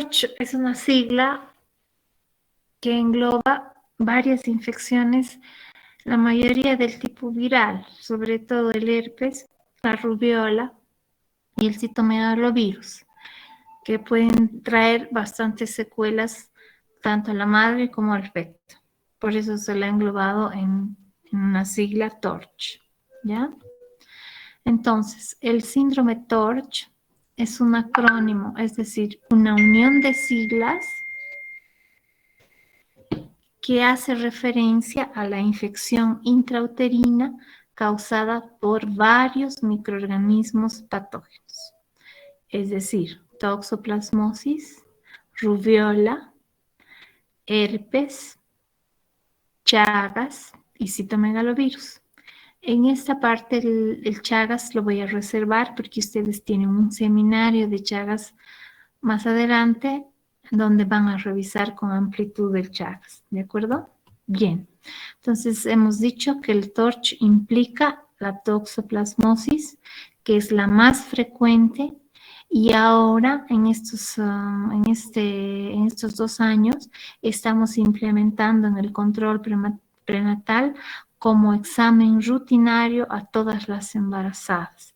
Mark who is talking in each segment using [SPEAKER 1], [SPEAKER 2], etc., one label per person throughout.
[SPEAKER 1] TORCH es una sigla que engloba varias infecciones, la mayoría del tipo viral, sobre todo el herpes, la rubiola y el citomegalovirus, que pueden traer bastantes secuelas tanto a la madre como al feto. Por eso se la ha englobado en una sigla TORCH, ¿ya? Entonces, el síndrome TORCH es un acrónimo, es decir, una unión de siglas que hace referencia a la infección intrauterina causada por varios microorganismos patógenos, es decir, toxoplasmosis, rubiola, herpes, Chagas y citomegalovirus. En esta parte el Chagas lo voy a reservar porque ustedes tienen un seminario de Chagas más adelante donde van a revisar con amplitud el Chagas, ¿de acuerdo? Bien, entonces hemos dicho que el TORCH implica la toxoplasmosis, que es la más frecuente, y ahora en estos 2 años estamos implementando en el control prenatal como examen rutinario a todas las embarazadas.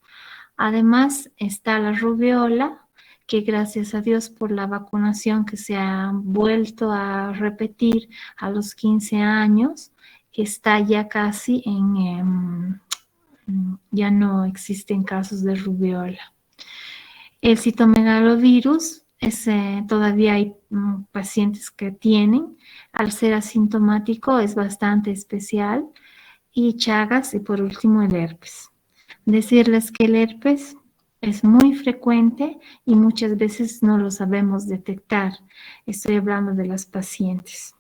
[SPEAKER 1] Además está la rubiola, que gracias a Dios por la vacunación que se ha vuelto a repetir a los 15 años, está ya casi ya no existen casos de rubiola. El citomegalovirus, todavía hay pacientes que tienen, al ser asintomático es bastante especial, y Chagas y por último el herpes. Decirles que el herpes es muy frecuente y muchas veces no lo sabemos detectar. Estoy hablando de las pacientes.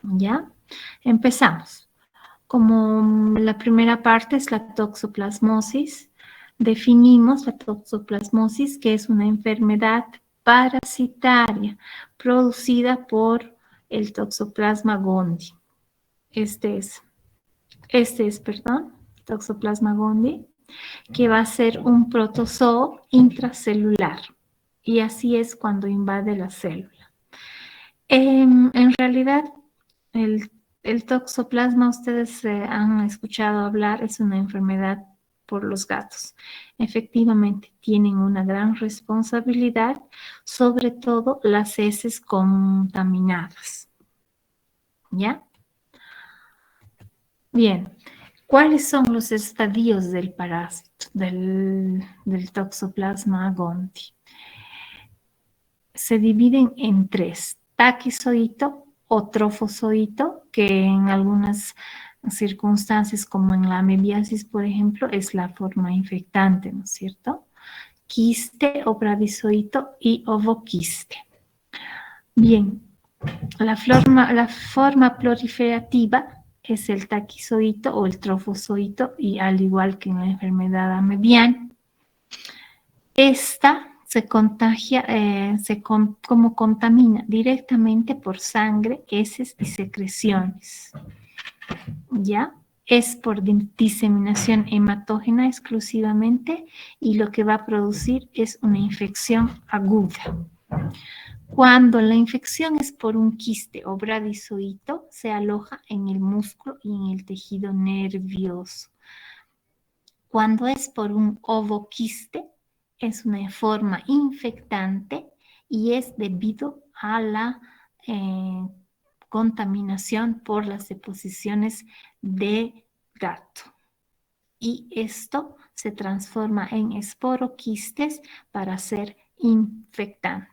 [SPEAKER 1] ¿Ya? Empezamos. Como la primera parte es la toxoplasmosis, definimos la toxoplasmosis, que es una enfermedad parasitaria producida por el Toxoplasma gondii. Toxoplasma gondii, que va a ser un protozoo intracelular. Y así es cuando invade la célula. En realidad, el toxoplasma, ustedes han escuchado hablar, es una enfermedad por los gatos. Efectivamente, tienen una gran responsabilidad, sobre todo las heces contaminadas. ¿Ya? Bien. ¿Cuáles son los estadios del parásito, del Toxoplasma gondii? Se dividen en 3: taquizoito o trofozoito, que en algunas circunstancias, como en la amebiasis, por ejemplo, es la forma infectante, ¿no es cierto? Quiste o bradizoito y ovoquiste. Bien, la forma proliferativa es el taquizoito o el trofozoito, y al igual que en la enfermedad amebiana, esta se contagia, como contamina directamente por sangre, heces y secreciones. ¿Ya? Es por diseminación hematógena exclusivamente, y lo que va a producir es una infección aguda. Cuando la infección es por un quiste o bradizoito, se aloja en el músculo y en el tejido nervioso. Cuando es por un ovoquiste, es una forma infectante y es debido a la contaminación por las deposiciones de gato. Y esto se transforma en esporoquistes para ser infectante.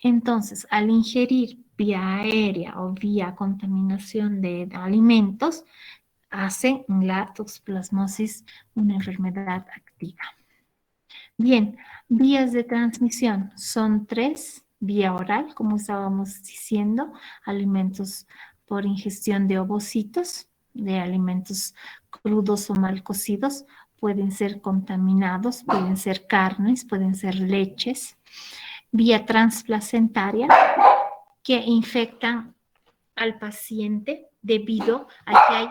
[SPEAKER 1] Entonces, al ingerir vía aérea o vía contaminación de alimentos, hace la toxoplasmosis una enfermedad activa. Bien, vías de transmisión son 3: vía oral, como estábamos diciendo, alimentos por ingestión de ovocitos, de alimentos crudos o mal cocidos, pueden ser contaminados, pueden ser carnes, pueden ser leches. Vía transplacentaria, que infectan al paciente debido a que hay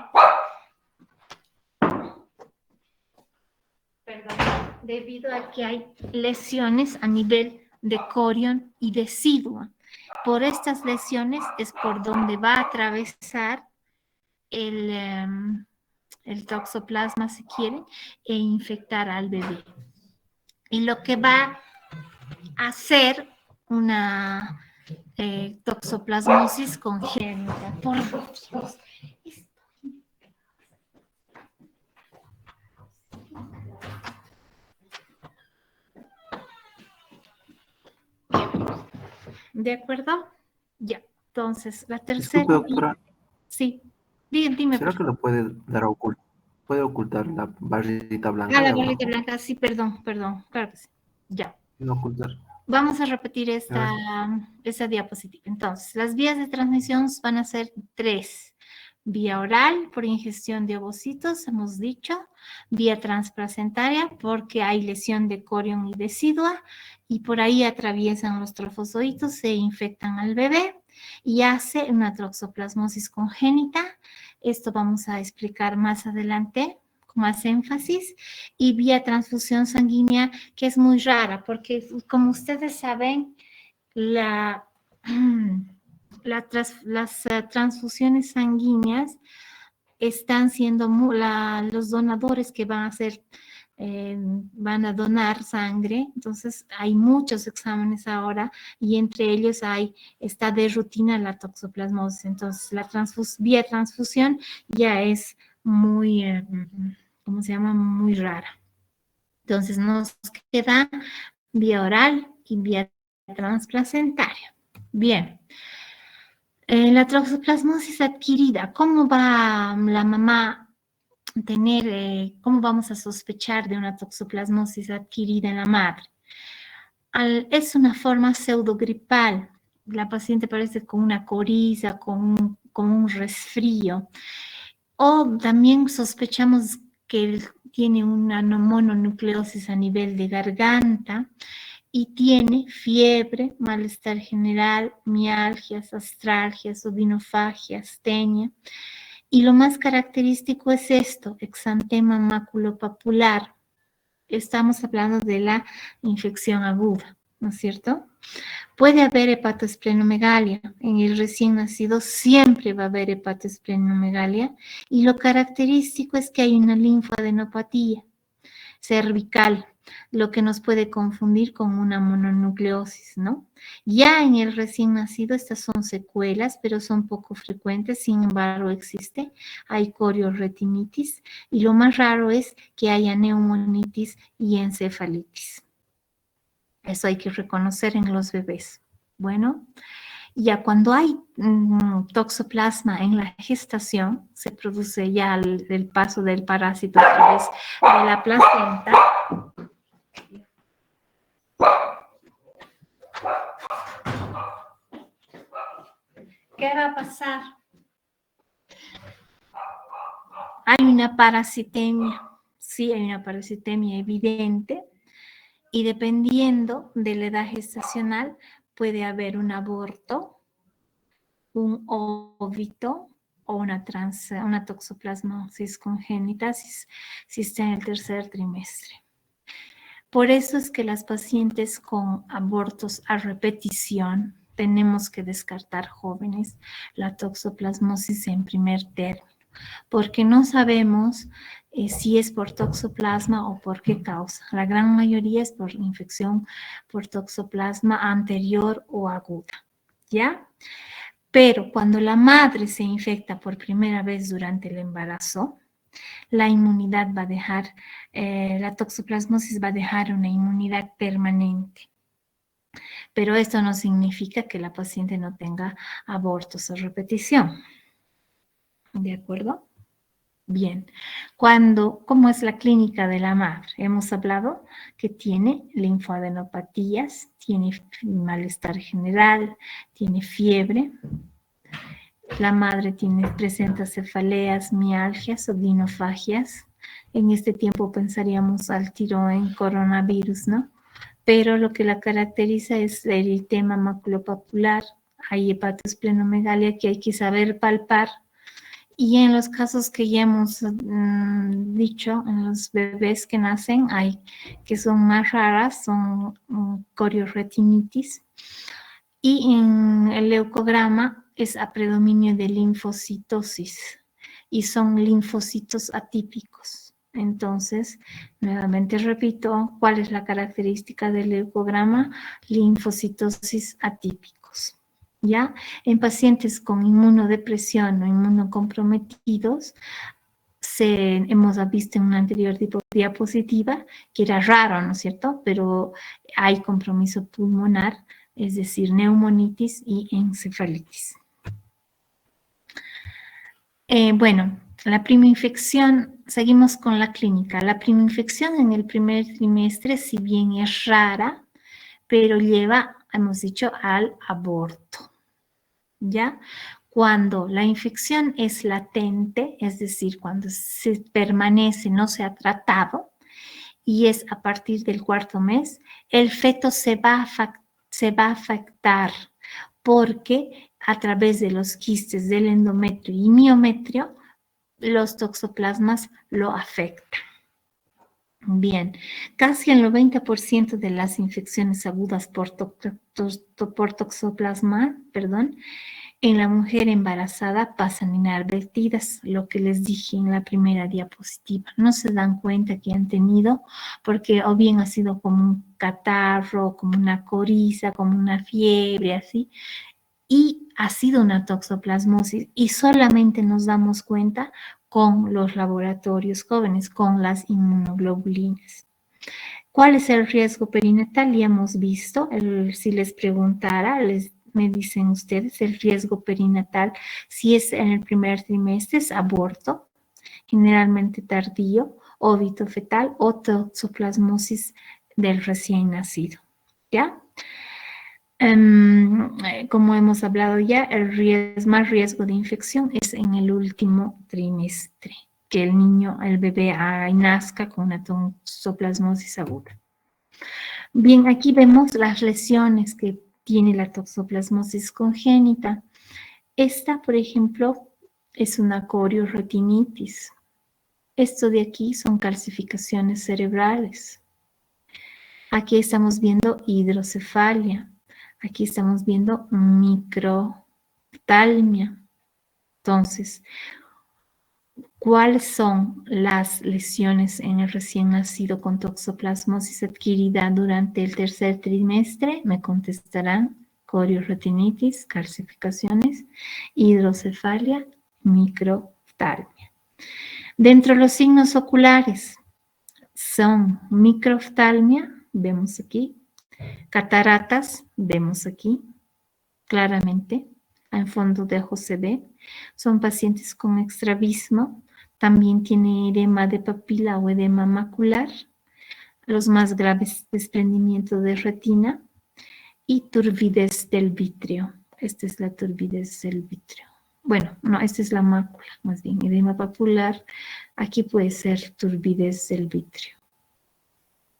[SPEAKER 1] debido a que hay lesiones a nivel de corión y decidua. Por estas lesiones es por donde va a atravesar el toxoplasma, si quieren, e infectar al bebé. Y lo que va a hacer una toxoplasmosis congénita. Por Dios. ¿De acuerdo? Ya. Entonces, la tercera.
[SPEAKER 2] Disculpe, doctora.
[SPEAKER 1] Sí. Dime.
[SPEAKER 2] ¿Será que lo puede dar a ocultar? ¿Puede ocultar la barrita blanca
[SPEAKER 1] Ah,
[SPEAKER 2] de
[SPEAKER 1] la barrita
[SPEAKER 2] abajo?
[SPEAKER 1] blanca, sí, perdón. Claro que sí. Ya.
[SPEAKER 2] No ocultar.
[SPEAKER 1] Vamos a repetir esta
[SPEAKER 2] Gracias.
[SPEAKER 1] diapositiva. Entonces, las vías de transmisión van a ser 3. Vía oral, por ingestión de ovocitos, hemos dicho. Vía transplacentaria, porque hay lesión de corión y decidua, y por ahí atraviesan los trofozoitos, se infectan al bebé, y hace una toxoplasmosis congénita. Esto vamos a explicar más adelante, con más énfasis. Y vía transfusión sanguínea, que es muy rara, porque como ustedes saben, las transfusiones sanguíneas están siendo los donadores que van a donar sangre. Entonces hay muchos exámenes ahora y entre ellos está de rutina la toxoplasmosis. Entonces la vía transfusión ya es muy, ¿cómo se llama? Muy rara. Entonces nos queda vía oral y vía transplacentaria. Bien. La toxoplasmosis adquirida, ¿cómo va la mamá a tener, cómo vamos a sospechar de una toxoplasmosis adquirida en la madre? Es una forma pseudogripal. La paciente parece con una coriza, con un resfrío. O también sospechamos que tiene una mononucleosis a nivel de garganta y tiene fiebre, malestar general, mialgias, astralgias, odinofagia, astenia. Y lo más característico es esto, exantema maculopapular. Estamos hablando de la infección aguda, ¿no es cierto? Puede haber hepatoesplenomegalia. En el recién nacido siempre va a haber hepatoesplenomegalia y lo característico es que hay una linfadenopatía cervical, lo que nos puede confundir con una mononucleosis, ¿no? Ya en el recién nacido estas son secuelas, pero son poco frecuentes, sin embargo existe. Hay corioretinitis y lo más raro es que haya neumonitis y encefalitis. Eso hay que reconocer en los bebés. Bueno, ya cuando hay toxoplasma en la gestación, se produce ya el paso del parásito a través de la placenta. ¿Qué va a pasar? Hay una parasitemia, sí, hay una parasitemia evidente, y dependiendo de la edad gestacional, puede haber un aborto, un óbito o una toxoplasmosis congénita si está en el tercer trimestre. Por eso es que las pacientes con abortos a repetición tenemos que descartar, jóvenes, la toxoplasmosis en primer término, porque no sabemos si es por toxoplasma o por qué causa. La gran mayoría es por infección por toxoplasma anterior o aguda, ¿ya? Pero cuando la madre se infecta por primera vez durante el embarazo, la inmunidad va a dejar, la toxoplasmosis va a dejar una inmunidad permanente. Pero esto no significa que la paciente no tenga abortos a repetición. ¿De acuerdo? Bien. ¿Cómo es la clínica de la madre? Hemos hablado que tiene linfadenopatías, tiene malestar general, tiene fiebre. La madre presenta cefaleas, mialgias, odinofagias. En este tiempo pensaríamos al tiro en coronavirus, ¿no? Pero lo que la caracteriza es el eritema maculopapular. Hay hepatoesplenomegalia que hay que saber palpar Y en los casos que ya hemos dicho, en los bebés que nacen, hay que son más raras, son corioretinitis. Y en el leucograma es a predominio de linfocitosis y son linfocitos atípicos. Entonces, nuevamente repito, ¿cuál es la característica del leucograma? Linfocitosis atípicos. ¿Ya? En pacientes con inmunodepresión o inmunocomprometidos, hemos visto en una anterior diapositiva que era raro, ¿no es cierto? Pero hay compromiso pulmonar, es decir, neumonitis y encefalitis. Bueno, la primoinfección, seguimos con la clínica. La primoinfección en el primer trimestre, si bien es rara, pero lleva, hemos dicho, al aborto. ¿Ya? Cuando la infección es latente, es decir, cuando se permanece, no se ha tratado, y es a partir del cuarto mes, el feto se va a afectar porque a través de los quistes del endometrio y miometrio, los toxoplasmas lo afectan. Bien, casi el 90% de las infecciones agudas por toxoplasma, en la mujer embarazada pasan inadvertidas, lo que les dije en la primera diapositiva. No se dan cuenta que han tenido, porque o bien ha sido como un catarro, como una coriza, como una fiebre, así, y ha sido una toxoplasmosis y solamente nos damos cuenta con los laboratorios jóvenes, con las inmunoglobulinas. ¿Cuál es el riesgo perinatal? Ya hemos visto, si les preguntara, me dicen ustedes el riesgo perinatal, si es en el primer trimestre, es aborto, generalmente tardío, óbito fetal o toxoplasmosis del recién nacido, ¿ya? Como hemos hablado ya, más riesgo de infección es en el último trimestre, que el niño, el bebé nazca con una toxoplasmosis aguda. Bien, aquí vemos las lesiones que tiene la toxoplasmosis congénita. Esta, por ejemplo, es una corioretinitis. Esto de aquí son calcificaciones cerebrales. Aquí estamos viendo hidrocefalia. Aquí estamos viendo microftalmia. Entonces, ¿cuáles son las lesiones en el recién nacido con toxoplasmosis adquirida durante el tercer trimestre? Me contestarán corioretinitis, calcificaciones, hidrocefalia, microftalmia. Dentro de los signos oculares son microftalmia, vemos aquí, cataratas, vemos aquí claramente, en fondo de ojo se ve. Son pacientes con estrabismo, también tiene edema de papila o edema macular, los más graves desprendimiento de retina y turbidez del vítreo. Esta es la turbidez del vítreo. Bueno, no, esta es la mácula, más bien edema papular. Aquí puede ser turbidez del vítreo.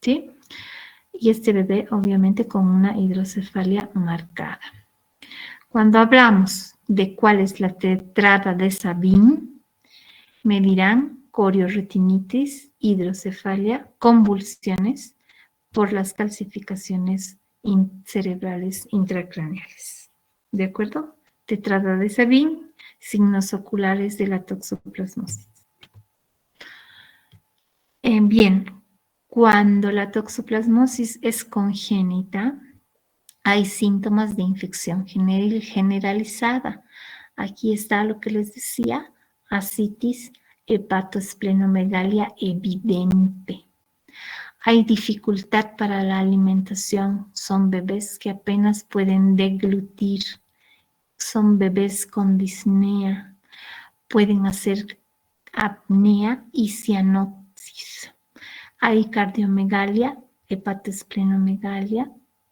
[SPEAKER 1] ¿Sí? Y este bebé obviamente con una hidrocefalia marcada. Cuando hablamos de cuál es la tetrada de Sabin, me dirán corioretinitis, hidrocefalia, convulsiones por las calcificaciones cerebrales intracraneales. ¿De acuerdo? Tetrada de Sabin, signos oculares de la toxoplasmosis. Bien, cuando la toxoplasmosis es congénita, hay síntomas de infección generalizada. Aquí está lo que les decía, ascitis, hepatoesplenomegalia evidente. Hay dificultad para la alimentación, son bebés que apenas pueden deglutir, son bebés con disnea, pueden hacer apnea y cianosis. Hay cardiomegalia, hepatoesplenomegalia,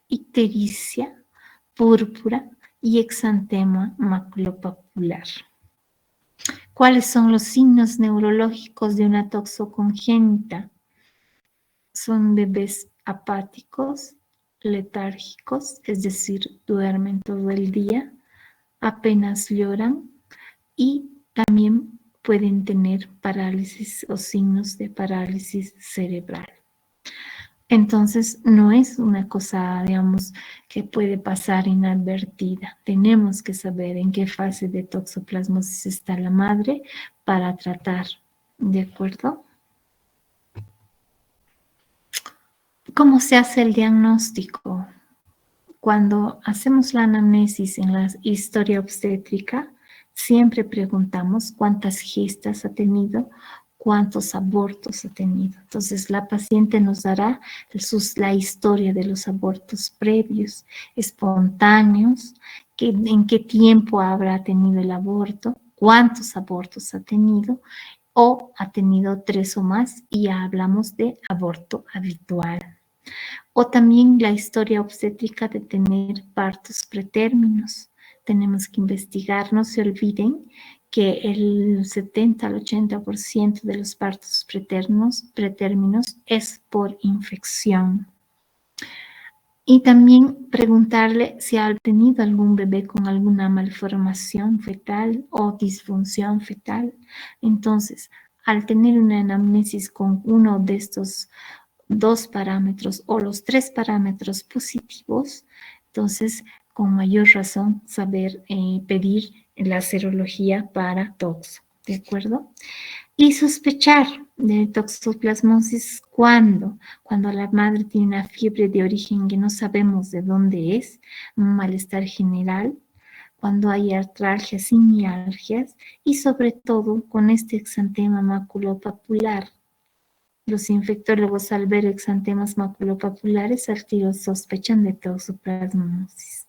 [SPEAKER 1] ictericia, púrpura y exantema maculopapular. ¿Cuáles son los signos neurológicos de una toxocongénita? Son bebés apáticos, letárgicos, es decir, duermen todo el día, apenas lloran y también pueden tener parálisis o signos de parálisis cerebral. Entonces, no es una cosa, digamos, que puede pasar inadvertida. Tenemos que saber en qué fase de toxoplasmosis está la madre para tratar, ¿de acuerdo? ¿Cómo se hace el diagnóstico? Cuando hacemos la anamnesis en la historia obstétrica, siempre preguntamos cuántas gestas ha tenido, cuántos abortos ha tenido. Entonces, la paciente nos dará la historia de los abortos previos, espontáneos, en qué tiempo habrá tenido el aborto, cuántos abortos ha tenido, o ha tenido 3 o más, y ya hablamos de aborto habitual. O también la historia obstétrica de tener partos pretérminos. Tenemos que investigar, no se olviden que el 70 al 80% de los partos pretérminos es por infección. Y también preguntarle si ha tenido algún bebé con alguna malformación fetal o disfunción fetal. Entonces, al tener una anamnesis con uno de estos 2 parámetros o los 3 parámetros positivos, entonces con mayor razón saber pedir la serología para toxo, ¿de acuerdo? Y sospechar de toxoplasmosis cuando la madre tiene una fiebre de origen que no sabemos de dónde es, un malestar general, cuando hay artralgias y mialgias, y sobre todo con este exantema maculopapular. Los infectólogos, al ver exantemas maculopapulares, al tiro sospechan de toxoplasmosis.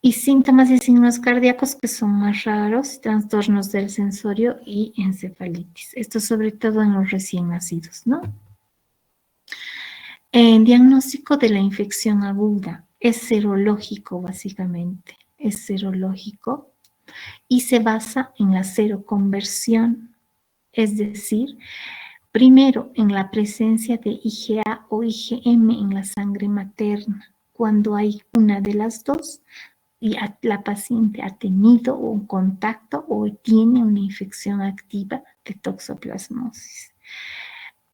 [SPEAKER 1] Y síntomas y signos cardíacos que son más raros, trastornos del sensorio y encefalitis. Esto sobre todo en los recién nacidos, ¿no? El diagnóstico de la infección aguda es serológico, básicamente. Es serológico y se basa en la seroconversión, es decir, primero, en la presencia de IgA o IgM en la sangre materna. Cuando hay una de las dos y la paciente ha tenido un contacto o tiene una infección activa de toxoplasmosis.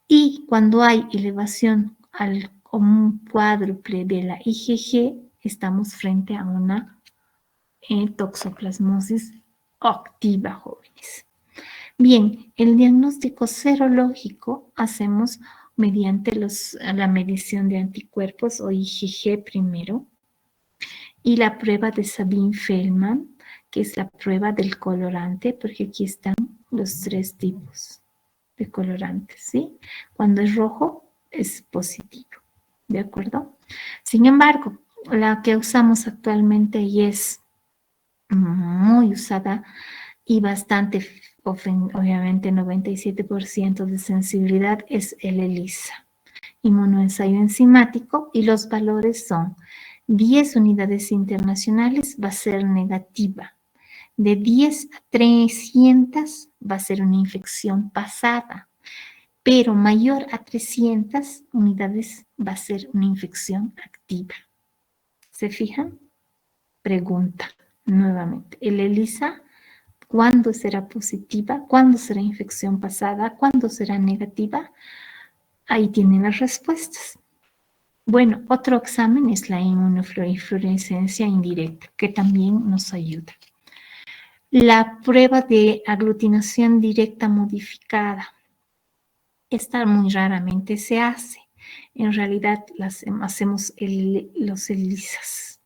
[SPEAKER 1] Y cuando hay elevación al un cuádruple de la IgG, estamos frente a una toxoplasmosis activa, jóvenes. Bien, el diagnóstico serológico hacemos mediante la medición de anticuerpos o IgG primero y la prueba de Sabin-Feldman, que es la prueba del colorante, porque aquí están los 3 tipos de colorantes, ¿sí? Cuando es rojo es positivo, ¿de acuerdo? Sin embargo, la que usamos actualmente y es muy usada y bastante, obviamente 97% de sensibilidad, es el ELISA, inmunoensayo enzimático, y los valores son 10 unidades internacionales va a ser negativa, de 10 a 300 va a ser una infección pasada, pero mayor a 300 unidades va a ser una infección activa. ¿Se fijan? Pregunta nuevamente, ¿el ELISA cuándo será positiva? ¿Cuándo será infección pasada? ¿Cuándo será negativa? Ahí tienen las respuestas. Bueno, otro examen es la inmunofluorescencia indirecta, que también nos ayuda. La prueba de aglutinación directa modificada. Esta muy raramente se hace. En realidad hacemos los ELISAs.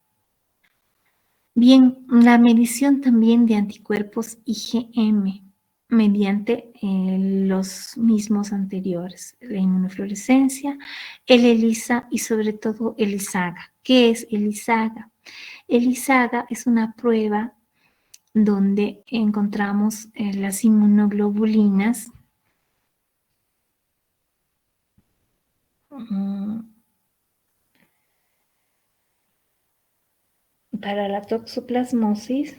[SPEAKER 1] Bien, la medición también de anticuerpos IgM mediante los mismos anteriores, la inmunofluorescencia, el ELISA y sobre todo el ISAGA. ¿Qué es el ISAGA? El ISAGA es una prueba donde encontramos las inmunoglobulinas para la toxoplasmosis.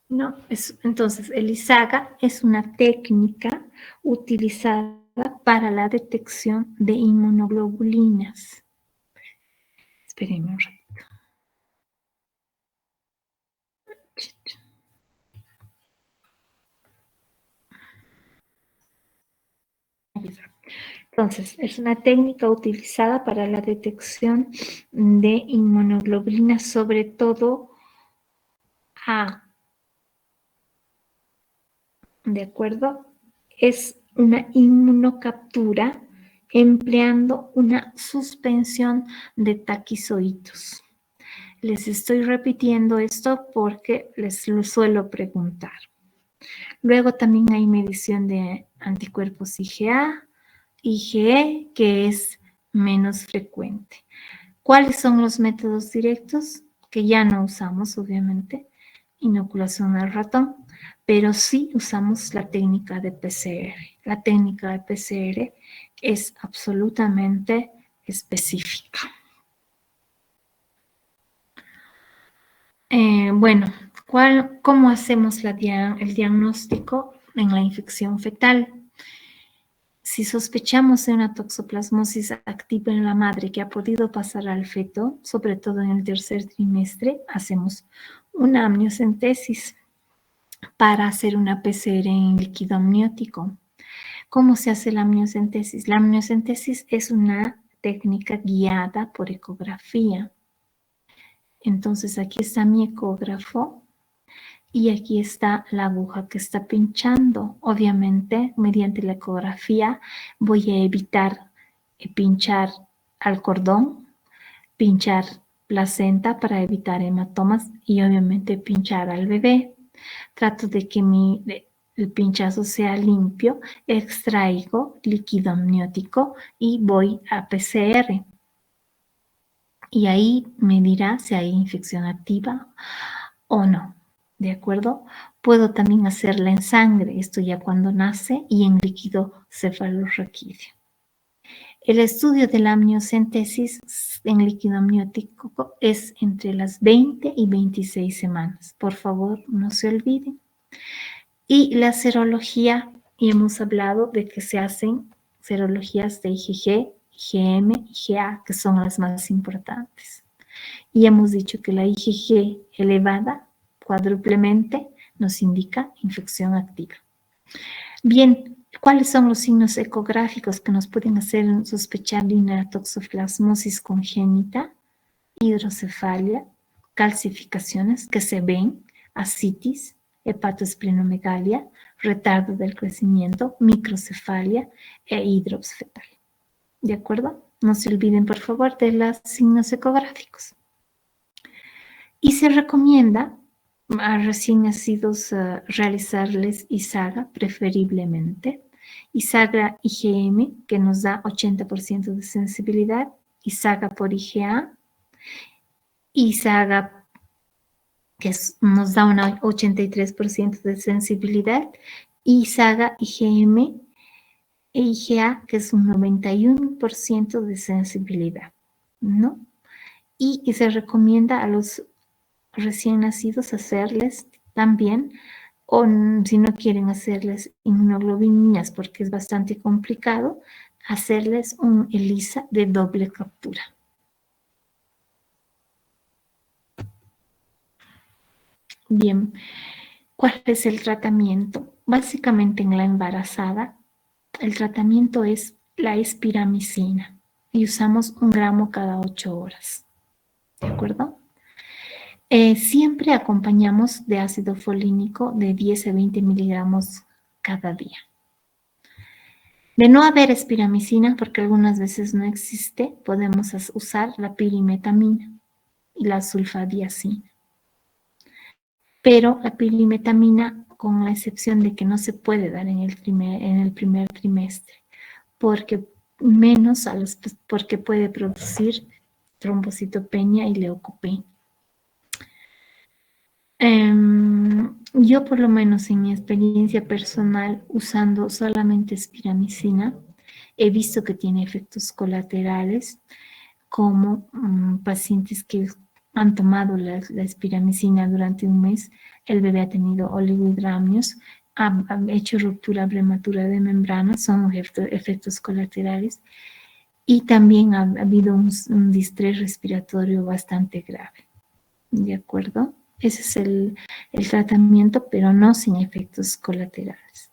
[SPEAKER 1] No, entonces el ISAGA es una técnica utilizada para la detección de inmunoglobulinas. Espérenme un ratito. Entonces, es una técnica utilizada para la detección de inmunoglobulina, sobre todo A. ¿De acuerdo? Es una inmunocaptura empleando una suspensión de taquizoitos. Les estoy repitiendo esto porque les lo suelo preguntar. Luego también hay medición de anticuerpos IgA, IgE, que es menos frecuente. ¿Cuáles son los métodos directos? Que ya no usamos, obviamente, inoculación al ratón, pero sí usamos la técnica de PCR. La técnica de PCR es absolutamente específica. Bueno, ¿cómo hacemos el diagnóstico en la infección fetal? Si sospechamos de una toxoplasmosis activa en la madre que ha podido pasar al feto, sobre todo en el tercer trimestre, hacemos una amniocentesis para hacer una PCR en líquido amniótico. ¿Cómo se hace la amniocentesis? La amniocentesis es una técnica guiada por ecografía. Entonces aquí está mi ecógrafo y aquí está la aguja que está pinchando. Obviamente, mediante la ecografía voy a evitar pinchar al cordón, pinchar placenta para evitar hematomas y obviamente pinchar al bebé. Trato de que el pinchazo sea limpio, extraigo líquido amniótico y voy a PCR. Y ahí me dirá si hay infección activa o no, ¿de acuerdo? Puedo también hacerla en sangre, esto ya cuando nace, y en líquido cefalorraquídeo. El estudio de la amniocentesis en líquido amniótico es entre las 20 y 26 semanas. Por favor, no se olviden. Y la serología, y hemos hablado de que se hacen serologías de IgG, IgM, IgA, que son las más importantes. Y hemos dicho que la IgG elevada cuádruplemente nos indica infección activa. Bien, ¿cuáles son los signos ecográficos que nos pueden hacer sospechar de una toxoplasmosis congénita? Hidrocefalia, calcificaciones que se ven, ascitis, hepatoesplenomegalia, retardo del crecimiento, microcefalia e hidrops fetal. ¿De acuerdo? No se olviden, por favor, de los signos ecográficos. Y se recomienda a recién nacidos realizarles ISAGA preferiblemente. ISAGA IgM, que nos da 80% de sensibilidad, ISAGA por IgA, ISAGA, que nos da un 83% de sensibilidad, ISAGA IgM e IgA, que es un 91% de sensibilidad, ¿no? Y se recomienda a los recién nacidos hacerles también, o si no quieren hacerles inmunoglobulinas porque es bastante complicado, hacerles un ELISA de doble captura. Bien, ¿cuál es el tratamiento? Básicamente en la embarazada, el tratamiento es la espiramicina y usamos 1 gramo cada 8 horas. ¿De acuerdo? Siempre acompañamos de ácido folínico de 10 a 20 miligramos cada día. De no haber espiramicina, porque algunas veces no existe, podemos usar la pirimetamina y la sulfadiazina. Pero la pirimetamina, con la excepción de que no se puede dar en el primer trimestre, porque puede producir trombocitopenia y leucopenia. Yo por lo menos en mi experiencia personal usando solamente espiramicina he visto que tiene efectos colaterales como pacientes que han tomado la espiramicina durante un mes, el bebé ha tenido oligohidramnios, ha hecho ruptura prematura de membranas, son efectos colaterales, y también ha habido un distrés respiratorio bastante grave. ¿De acuerdo? Ese es el tratamiento, pero no sin efectos colaterales.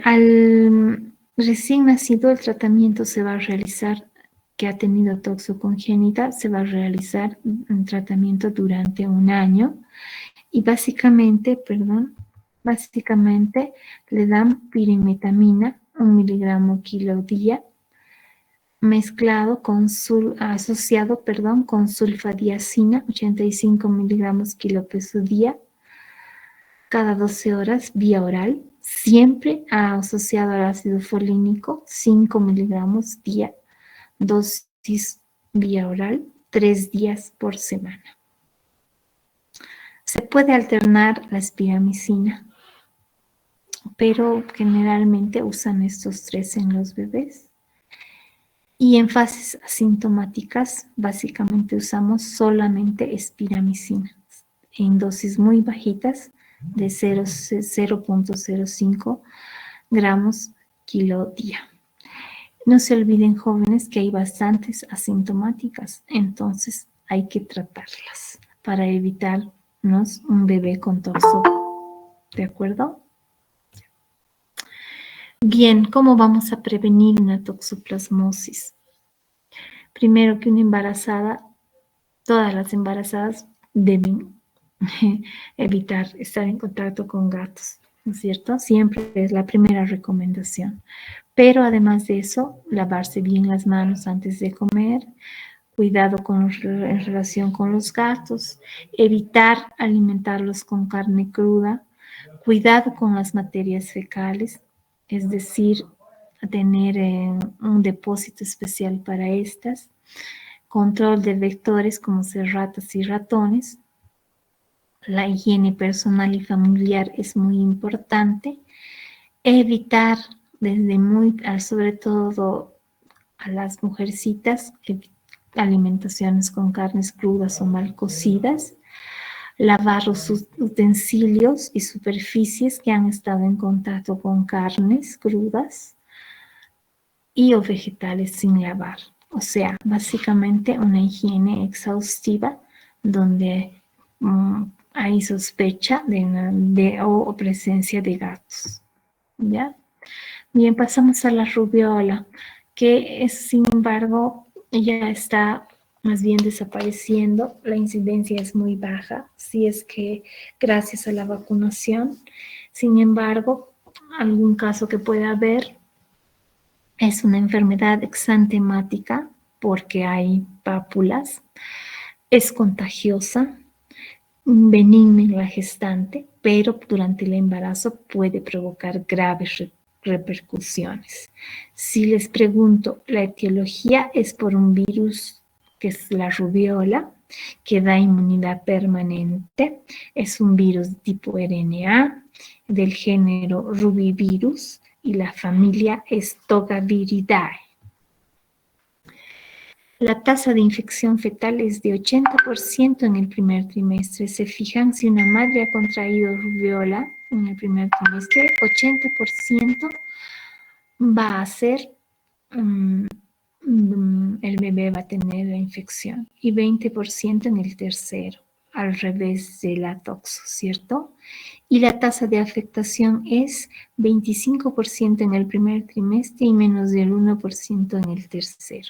[SPEAKER 1] Al recién nacido, el tratamiento se va a realizar, que ha tenido toxo congénita, se va a realizar un tratamiento durante 1 año y básicamente le dan pirimetamina, 1 miligramo kilo día, mezclado con asociado con sulfadiazina, 85 miligramos kilo peso día, cada 12 horas vía oral, siempre asociado al ácido folínico, 5 miligramos día, dosis vía oral, 3 días por semana. Se puede alternar la espiramicina, pero generalmente usan estos 3 en los bebés. Y en fases asintomáticas, básicamente usamos solamente espiramicina en dosis muy bajitas de 0.05 gramos kilo día. No se olviden, jóvenes, que hay bastantes asintomáticas, entonces hay que tratarlas para evitarnos un bebé con toxo. ¿De acuerdo? Bien, ¿cómo vamos a prevenir una toxoplasmosis? Primero que una embarazada, todas las embarazadas deben evitar estar en contacto con gatos, ¿no es cierto? Siempre es la primera recomendación. Pero además de eso, lavarse bien las manos antes de comer, cuidado en relación con los gatos, evitar alimentarlos con carne cruda, cuidado con las materias fecales, es decir, tener un depósito especial para estas, control de vectores como ser ratas y ratones. La higiene personal y familiar es muy importante. Evitar sobre todo a las mujercitas, alimentaciones con carnes crudas o mal cocidas. Lavar los utensilios y superficies que han estado en contacto con carnes crudas y o vegetales sin lavar. O sea, básicamente una higiene exhaustiva donde hay sospecha o presencia de gatos. ¿Ya? Bien, pasamos a la rubiola, que sin embargo ya está más bien desapareciendo. La incidencia es muy baja, si es que gracias a la vacunación. Sin embargo, algún caso que pueda haber es una enfermedad exantemática porque hay pápulas, es contagiosa, benigna en la gestante, pero durante el embarazo puede provocar graves repercusiones. Si les pregunto, la etiología es por un virus que es la rubiola, que da inmunidad permanente. Es un virus tipo RNA del género Rubivirus y la familia es Togaviridae. La tasa de infección fetal es de 80% en el primer trimestre. Se fijan, si una madre ha contraído rubiola en el primer trimestre, 80% va a ser, el bebé va a tener la infección y 20% en el tercero, al revés de la toxo, ¿cierto? Y la tasa de afectación es 25% en el primer trimestre y menos del 1% en el tercero.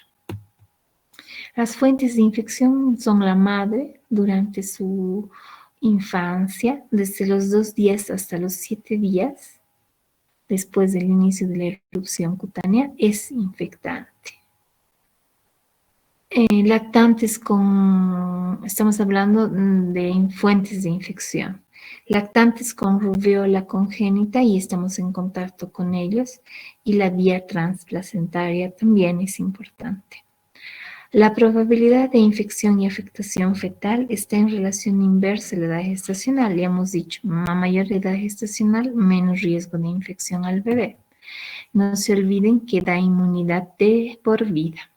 [SPEAKER 1] Las fuentes de infección son la madre durante su infancia, desde los 2 días hasta los 7 días, después del inicio de la erupción cutánea, es infectante. Lactantes estamos hablando de fuentes de infección. Lactantes con rubiola congénita y estamos en contacto con ellos, y la vía transplacentaria también es importante. La probabilidad de infección y afectación fetal está en relación inversa a la edad gestacional. Ya hemos dicho, a mayor edad gestacional, menos riesgo de infección al bebé. No se olviden que da inmunidad de por vida.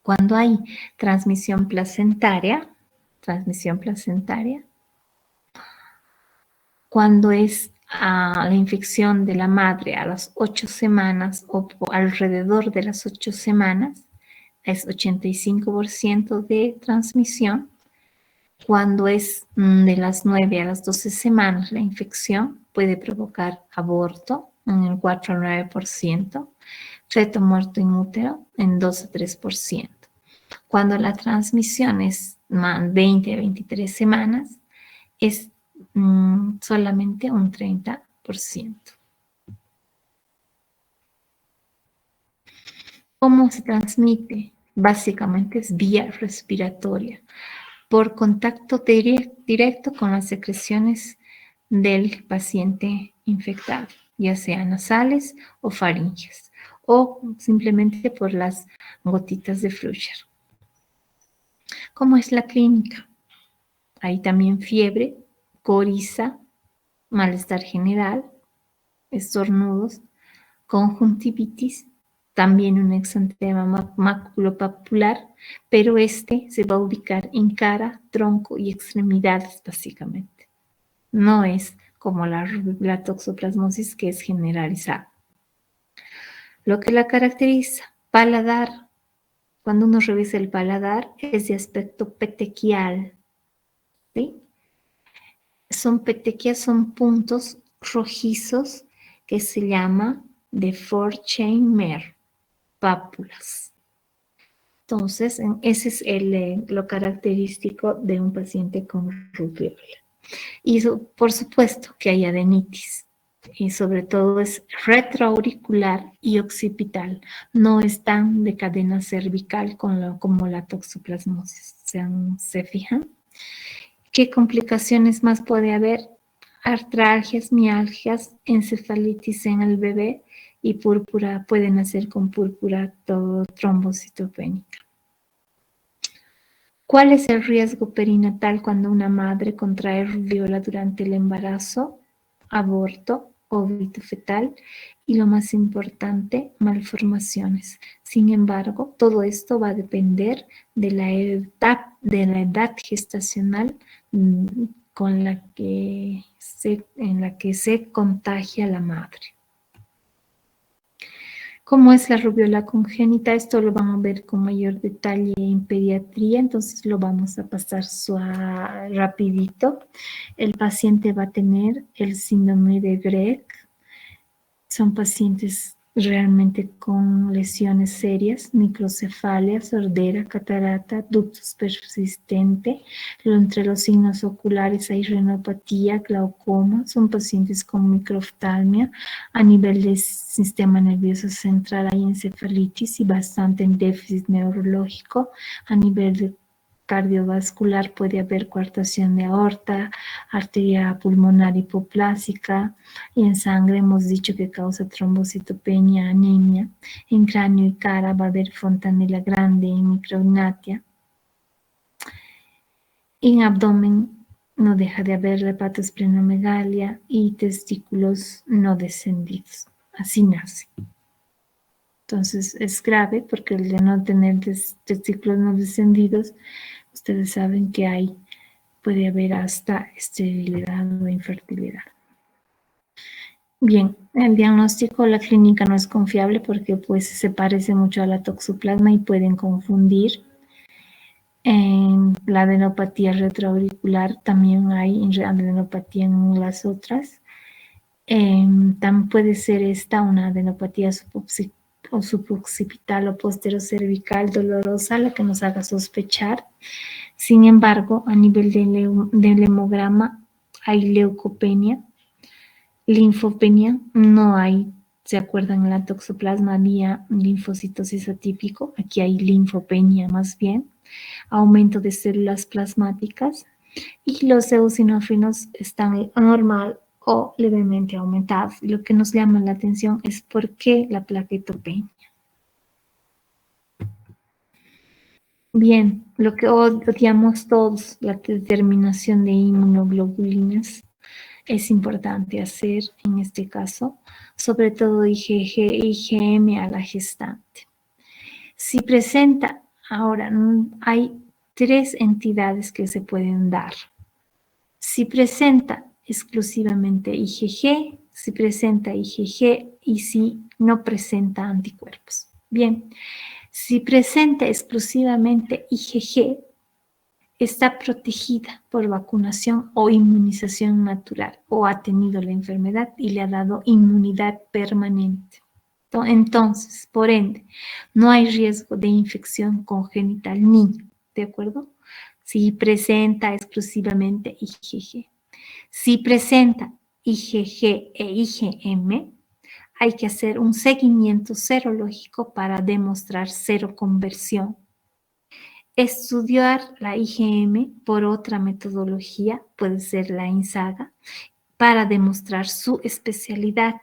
[SPEAKER 1] Cuando hay transmisión placentaria, cuando es la infección de la madre a las 8 semanas o alrededor de las 8 semanas, es 85% de transmisión. Cuando es de las 9 a las 12 semanas, la infección puede provocar aborto en el 4 al 9%, feto muerto in útero en 2 a 3%. Cuando la transmisión es 20 a 23 semanas, es solamente un 30%. ¿Cómo se transmite? Básicamente es vía respiratoria, por contacto directo con las secreciones del paciente infectado, ya sean nasales o faringes, o simplemente por las gotitas de Flucher. ¿Cómo es la clínica? Hay también fiebre, coriza, malestar general, estornudos, conjuntivitis, también un exantema maculopapular, pero este se va a ubicar en cara, tronco y extremidades básicamente. No es como la toxoplasmosis, que es generalizada. Lo que la caracteriza, paladar. Cuando uno revisa el paladar, es de aspecto petequial, ¿sí? Petequias son puntos rojizos que se llama de Forchheimer, pápulas. Entonces, ese es lo característico de un paciente con rubiola. Y por supuesto que hay adenitis. Y sobre todo es retroauricular y occipital. No es tan de cadena cervical como la toxoplasmosis. ¿Se fijan? ¿Qué complicaciones más puede haber? Artralgias, mialgias, encefalitis en el bebé y púrpura, pueden nacer con púrpura trombocitopénica. ¿Cuál es el riesgo perinatal cuando una madre contrae rubiola durante el embarazo? Aborto, óbito fetal y lo más importante, malformaciones. Sin embargo, todo esto va a depender de la edad gestacional en la que se contagia la madre. ¿Cómo es la rubiola congénita? Esto lo van a ver con mayor detalle en pediatría, entonces lo vamos a pasar rapidito. El paciente va a tener el síndrome de Greg. Son pacientes realmente con lesiones serias, microcefalia, sordera, catarata, ductus persistente. Entre los signos oculares hay renopatía, glaucoma. Son pacientes con microftalmia. A nivel del sistema nervioso central hay encefalitis y bastante en déficit neurológico. A nivel de cardiovascular puede haber coartación de aorta, arteria pulmonar hipoplásica, y en sangre hemos dicho que causa trombocitopenia, anemia. En cráneo y cara va a haber fontanela grande y micrognatia. En abdomen no deja de haber hepatosplenomegalia y testículos no descendidos. Así nace. Entonces es grave porque el de no tener testículos no descendidos, ustedes saben que puede haber hasta esterilidad o infertilidad. Bien, el diagnóstico, la clínica no es confiable porque pues se parece mucho a la toxoplasma y pueden confundir. En la adenopatía retroauricular también hay adenopatía en las otras. También puede ser esta una adenopatía suboccipital o posterocervical dolorosa, la que nos haga sospechar. Sin embargo, a nivel del hemograma hay leucopenia, linfopenia, no hay. ¿Se acuerdan? En la toxoplasma había linfocitosis atípico, aquí hay linfopenia más bien, aumento de células plasmáticas y los eosinófilos están normal o levemente aumentados. Y lo que nos llama la atención es por qué la plaquetopenia. Bien, lo que odiamos todos, la determinación de inmunoglobulinas, es importante hacer en este caso, sobre todo IgM a la gestante. Si presenta, ahora hay 3 entidades que se pueden dar. Si presenta exclusivamente IgG, si presenta IgG y si no presenta anticuerpos. Bien, si presenta exclusivamente IgG, está protegida por vacunación o inmunización natural o ha tenido la enfermedad y le ha dado inmunidad permanente. Entonces, por ende, no hay riesgo de infección congénita al niño, ¿de acuerdo? Si presenta exclusivamente IgG. Si presenta IgG e IgM, hay que hacer un seguimiento serológico para demostrar seroconversión. Estudiar la IgM por otra metodología, puede ser la INSAGA, para demostrar su especificidad.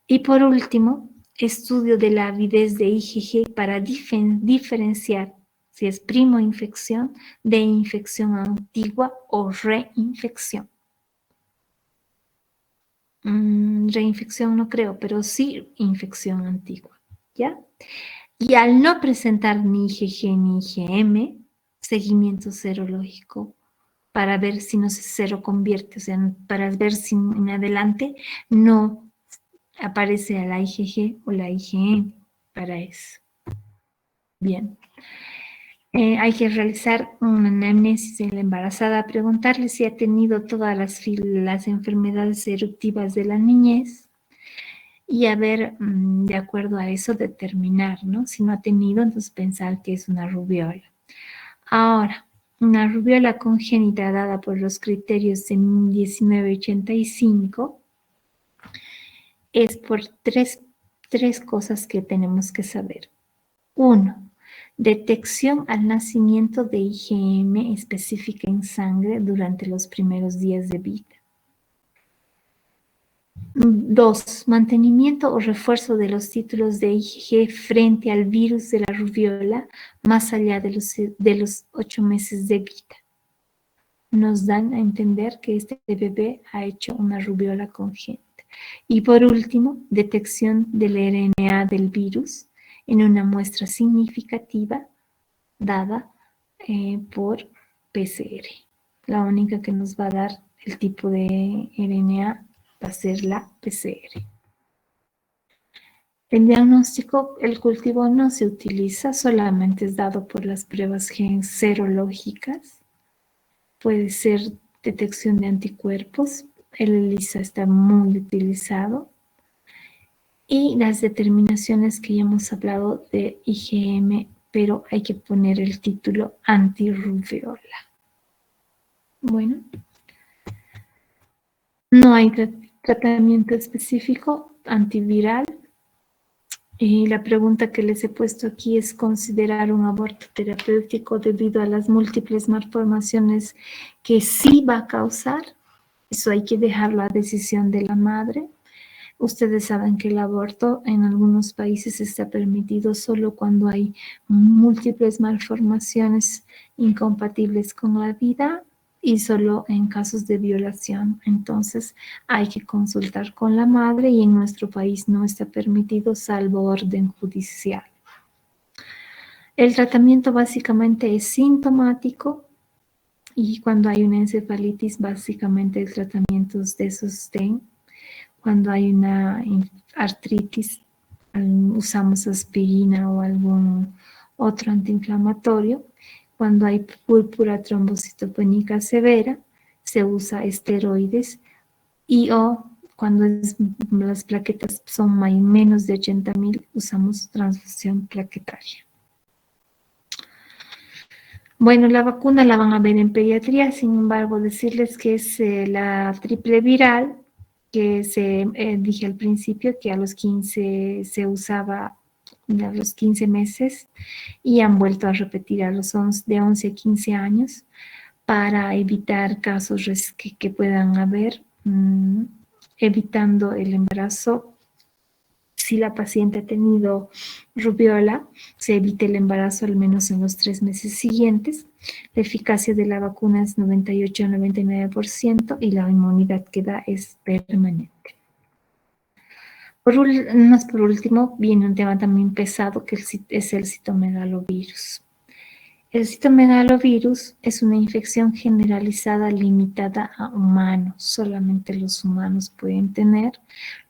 [SPEAKER 1] Y por último, estudio de la avidez de IgG para diferenciar si es primoinfección de infección antigua o reinfección. Reinfección no creo, pero sí infección antigua, ¿ya? Y al no presentar ni IgG ni IgM, seguimiento serológico para ver si no se seroconvierte, o sea, para ver si en adelante no aparece a la IgG o la IgM para eso. Bien. Hay que realizar una anamnesis en la embarazada, preguntarle si ha tenido todas las enfermedades eruptivas de la niñez y a ver, de acuerdo a eso, determinar, ¿no? Si no ha tenido, entonces pensar que es una rubiola. Ahora, una rubiola congénita dada por los criterios de 1985 es por tres cosas que tenemos que saber. 1. Detección al nacimiento de IgM específica en sangre durante los primeros días de vida. 2. Mantenimiento o refuerzo de los títulos de IgG frente al virus de la rubiola más allá de los 8 meses de vida. Nos dan a entender que este bebé ha hecho una rubiola congénita. Y por último, detección del RNA del virus en una muestra significativa dada por PCR. La única que nos va a dar el tipo de RNA va a ser la PCR. El diagnóstico, el cultivo no se utiliza, solamente es dado por las pruebas serológicas. Puede ser detección de anticuerpos, el ELISA está muy utilizado. Y las determinaciones que ya hemos hablado de IgM, pero hay que poner el título antirrubiola. Bueno, no hay tratamiento específico antiviral. Y la pregunta que les he puesto aquí es considerar un aborto terapéutico debido a las múltiples malformaciones que sí va a causar. Eso hay que dejar la decisión de la madre. Ustedes saben que el aborto en algunos países está permitido solo cuando hay múltiples malformaciones incompatibles con la vida y solo en casos de violación. Entonces hay que consultar con la madre y en nuestro país no está permitido salvo orden judicial. El tratamiento básicamente es sintomático y cuando hay una encefalitis básicamente el tratamiento es de sostén. Cuando hay una artritis, usamos aspirina o algún otro antiinflamatorio. Cuando hay púrpura trombocitopénica severa, se usa esteroides y cuando las plaquetas son menos de 80.000, usamos transfusión plaquetaria. Bueno, la vacuna la van a ver en pediatría, sin embargo, decirles que es la triple viral, que dije al principio que a los 15 se usaba a los 15 meses y han vuelto a repetir a los de 11 a 15 años para evitar casos que puedan haber, evitando el embarazo. Si la paciente ha tenido rubiola, se evita el embarazo al menos en los 3 meses siguientes. La eficacia de la vacuna es 98 a 99% y la inmunidad que da es permanente. Por último, viene un tema también pesado que es el citomegalovirus. El citomegalovirus es una infección generalizada limitada a humanos. Solamente los humanos pueden tener,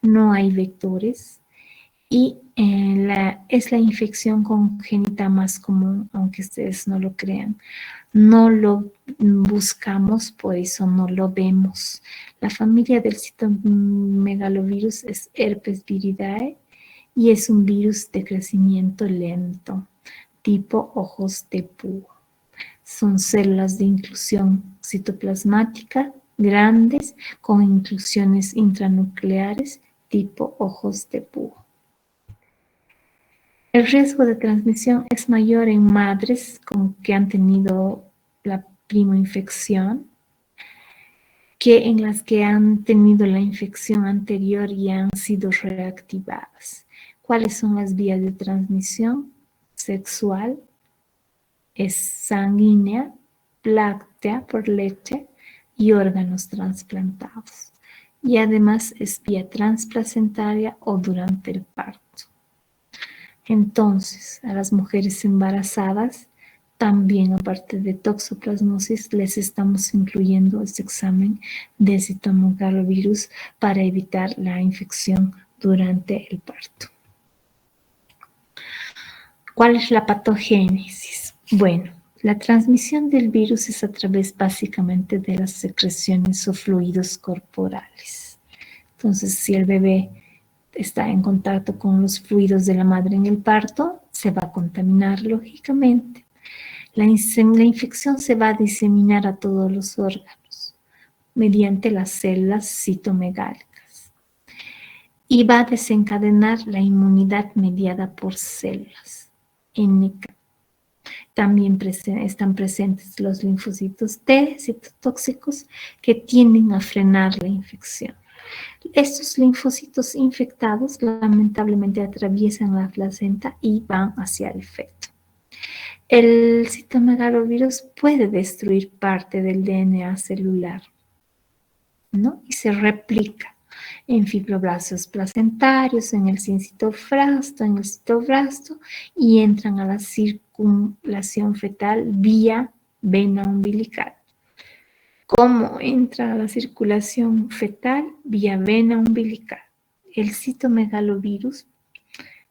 [SPEAKER 1] no hay vectores. Y es la infección congénita más común, aunque ustedes no lo crean. No lo buscamos, por eso no lo vemos. La familia del citomegalovirus es herpes viridae y es un virus de crecimiento lento, tipo ojos de búho. Son células de inclusión citoplasmática grandes con inclusiones intranucleares tipo ojos de búho. El riesgo de transmisión es mayor en madres que han tenido la primoinfección que en las que han tenido la infección anterior y han sido reactivadas. ¿Cuáles son las vías de transmisión? Sexual, es sanguínea, láctea por leche y órganos trasplantados. Y además es vía transplacentaria o durante el parto. Entonces, a las mujeres embarazadas, también aparte de toxoplasmosis, les estamos incluyendo este examen de citomegalovirus para evitar la infección durante el parto. ¿Cuál es la patogénesis? Bueno, la transmisión del virus es a través básicamente de las secreciones o fluidos corporales. Entonces, si el bebé está en contacto con los fluidos de la madre en el parto, se va a contaminar lógicamente. La infección se va a diseminar a todos los órganos mediante las células citomegálicas y va a desencadenar la inmunidad mediada por células NK. También están presentes los linfocitos T citotóxicos que tienden a frenar la infección. Estos linfocitos infectados lamentablemente atraviesan la placenta y van hacia el feto. El citomegalovirus puede destruir parte del DNA celular, ¿no? Y se replica en fibroblastos placentarios, en el citoblasto y entran a la circulación fetal vía vena umbilical. ¿Cómo entra a la circulación fetal? Vía vena umbilical. El citomegalovirus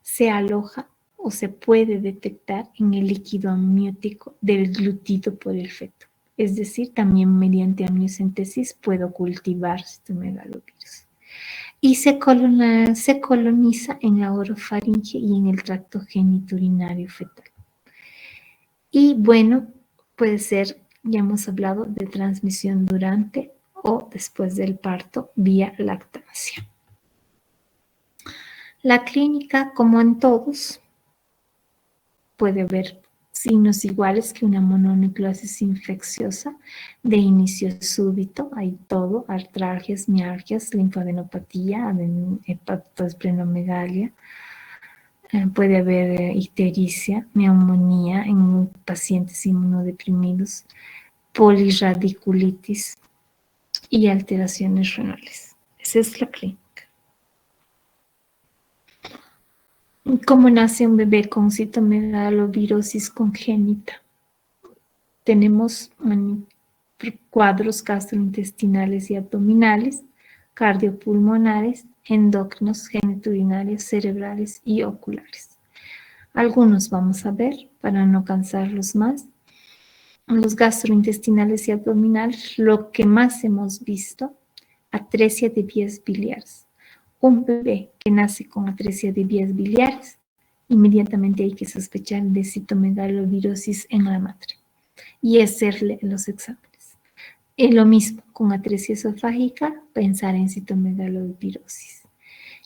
[SPEAKER 1] se aloja o se puede detectar en el líquido amniótico deglutido por el feto. Es decir, también mediante amniosíntesis puedo cultivar citomegalovirus. Y se coloniza en la orofaringe y en el tracto genitourinario fetal. Y bueno, puede ser, ya hemos hablado de transmisión durante o después del parto vía lactancia. La clínica, como en todos, puede haber signos iguales que una mononucleosis infecciosa de inicio súbito, hay todo, artralgias, mialgias, linfadenopatía, hepatosplenomegalia, puede haber ictericia, neumonía en pacientes inmunodeprimidos, polirradiculitis y alteraciones renales. Esa es la clínica. ¿Cómo nace un bebé con citomegalovirosis congénita? Tenemos cuadros gastrointestinales y abdominales, cardiopulmonares, endocrinos, genitourinarios, cerebrales y oculares. Algunos vamos a ver para no cansarlos más. Los gastrointestinales y abdominales, lo que más hemos visto, atresia de vías biliares. Un bebé que nace con atresia de vías biliares, inmediatamente hay que sospechar de citomegalovirosis en la madre y hacerle los exámenes. Es lo mismo con atresia esofágica, pensar en citomegalovirosis.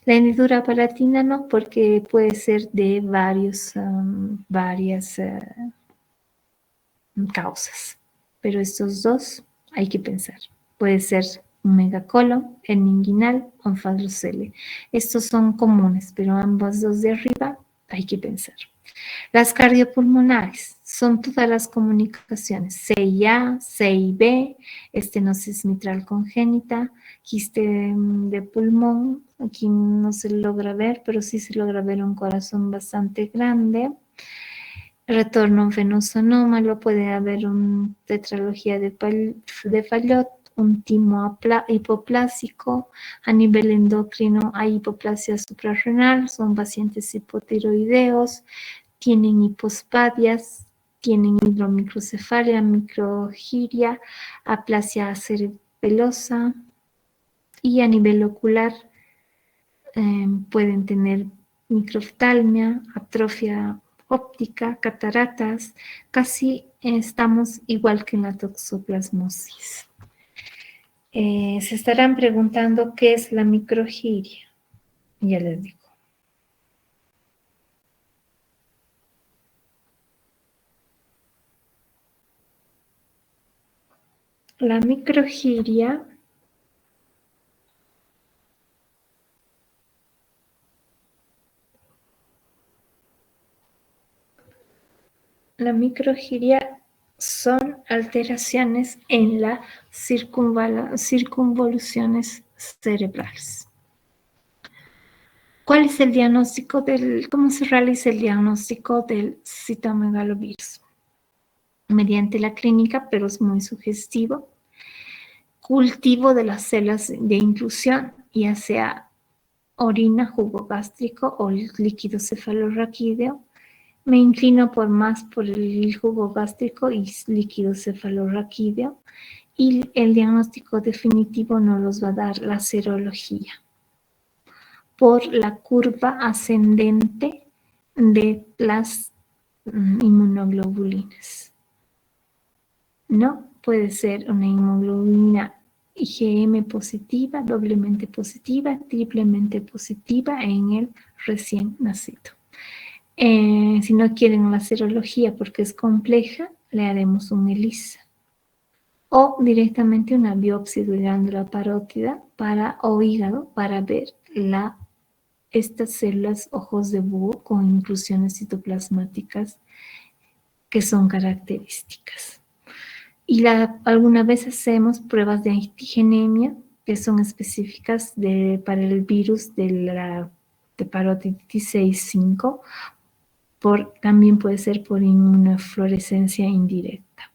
[SPEAKER 1] La hendidura palatina no, porque puede ser de varias causas, pero estos dos hay que pensar. Puede ser un megacolon, el inguinal o onfalocele. Estos son comunes, pero ambos dos de arriba hay que pensar. Las cardiopulmonares son todas las comunicaciones, CIA, CIB, estenosis mitral congénita, quiste de pulmón, aquí no se logra ver, pero sí se logra ver un corazón bastante grande. Retorno venoso anómalo, puede haber una tetralogía de Fallot, un timo hipoplásico. A nivel endocrino hay hipoplasia suprarrenal, son pacientes hipotiroideos, tienen hipospadias, tienen hidromicrocefalia, microgiria, aplasia cerebelosa, y a nivel ocular pueden tener microftalmia, atrofia óptica, cataratas. Casi estamos igual que en la toxoplasmosis. Se estarán preguntando qué es la microgiria. Ya les digo. La microgiria son alteraciones en las circunvoluciones cerebrales. ¿Cuál es el diagnóstico cómo se realiza el diagnóstico del citomegalovirus? Mediante la clínica, pero es muy sugestivo, cultivo de las células de inclusión, ya sea orina, jugo gástrico o líquido cefalorraquídeo. Me inclino más por el jugo gástrico y líquido cefalorraquídeo, y el diagnóstico definitivo nos los va a dar la serología por la curva ascendente de las inmunoglobulinas. No puede ser una inmunoglobulina IgM positiva, doblemente positiva, triplemente positiva en el recién nacido. Si no quieren la serología porque es compleja, le haremos un ELISA o directamente una biopsia de glándula parótida o hígado para ver estas células ojos de búho con inclusiones citoplasmáticas que son características. Y alguna vez hacemos pruebas de antigenemia que son específicas para el virus de la parotiditis 6.5. También puede ser por inmunofluorescencia indirecta.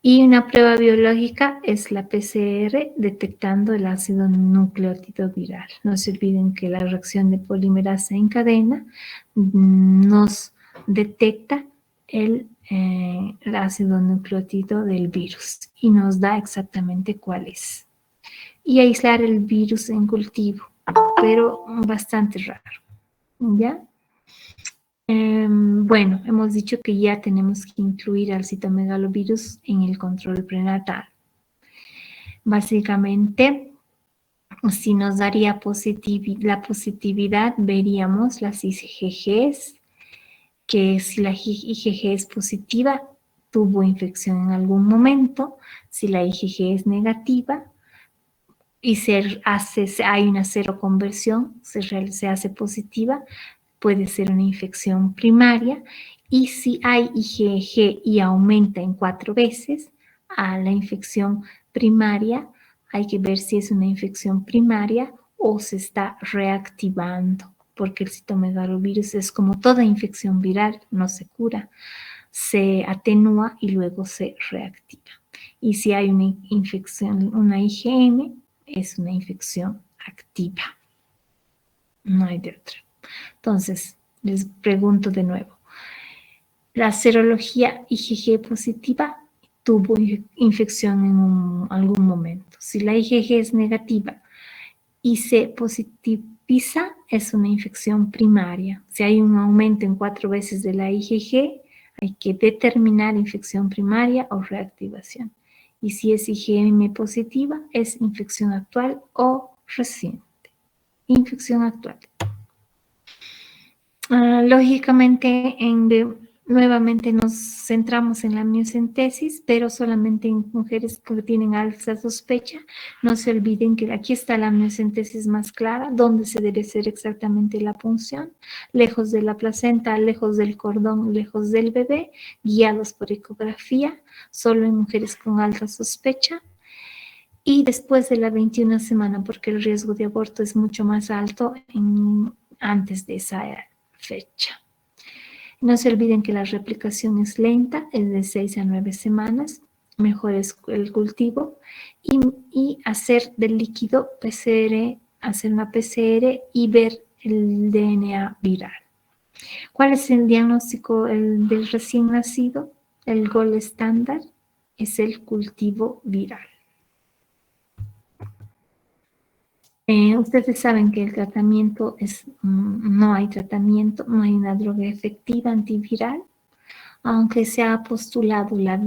[SPEAKER 1] Y una prueba biológica es la PCR detectando el ácido nucleótido viral. No se olviden que la reacción de polimerasa en cadena nos detecta el ácido nucleótido del virus y nos da exactamente cuál es. Y aislar el virus en cultivo, pero bastante raro, ¿ya? Bueno, hemos dicho que ya tenemos que incluir al citomegalovirus en el control prenatal. Básicamente, si nos daría la positividad, veríamos las IgGs, que si la IgG es positiva, tuvo infección en algún momento. Si la IgG es negativa y hay una seroconversión, se hace positiva, puede ser una infección primaria. Y si hay IgG y aumenta en 4 veces a la infección primaria, hay que ver si es una infección primaria o se está reactivando, porque el citomegalovirus es como toda infección viral, no se cura, se atenúa y luego se reactiva. Y si hay una infección, una IgM, es una infección activa. No hay de otra. Entonces, les pregunto de nuevo. La serología IgG positiva tuvo infección en algún momento. Si la IgG es negativa y se positiviza, es una infección primaria. Si hay un aumento en 4 veces de la IgG, hay que determinar infección primaria o reactivación. Y si es IgM positiva, es infección actual o reciente. Infección actual. Lógicamente, nuevamente nos centramos en la amniocentesis, pero solamente en mujeres que tienen alta sospecha. No se olviden que aquí está la amniocentesis más clara, donde se debe hacer exactamente la punción, lejos de la placenta, lejos del cordón, lejos del bebé, guiados por ecografía, solo en mujeres con alta sospecha. Y después de la 21 semana, porque el riesgo de aborto es mucho más alto antes de esa fecha. No se olviden que la replicación es lenta, es de 6 a 9 semanas, mejor es el cultivo, y hacer del líquido PCR, hacer una PCR y ver el DNA viral. ¿Cuál es el diagnóstico del recién nacido? El gold estándar es el cultivo viral. Ustedes saben que el tratamiento no hay tratamiento, no hay una droga efectiva antiviral, aunque se ha postulado la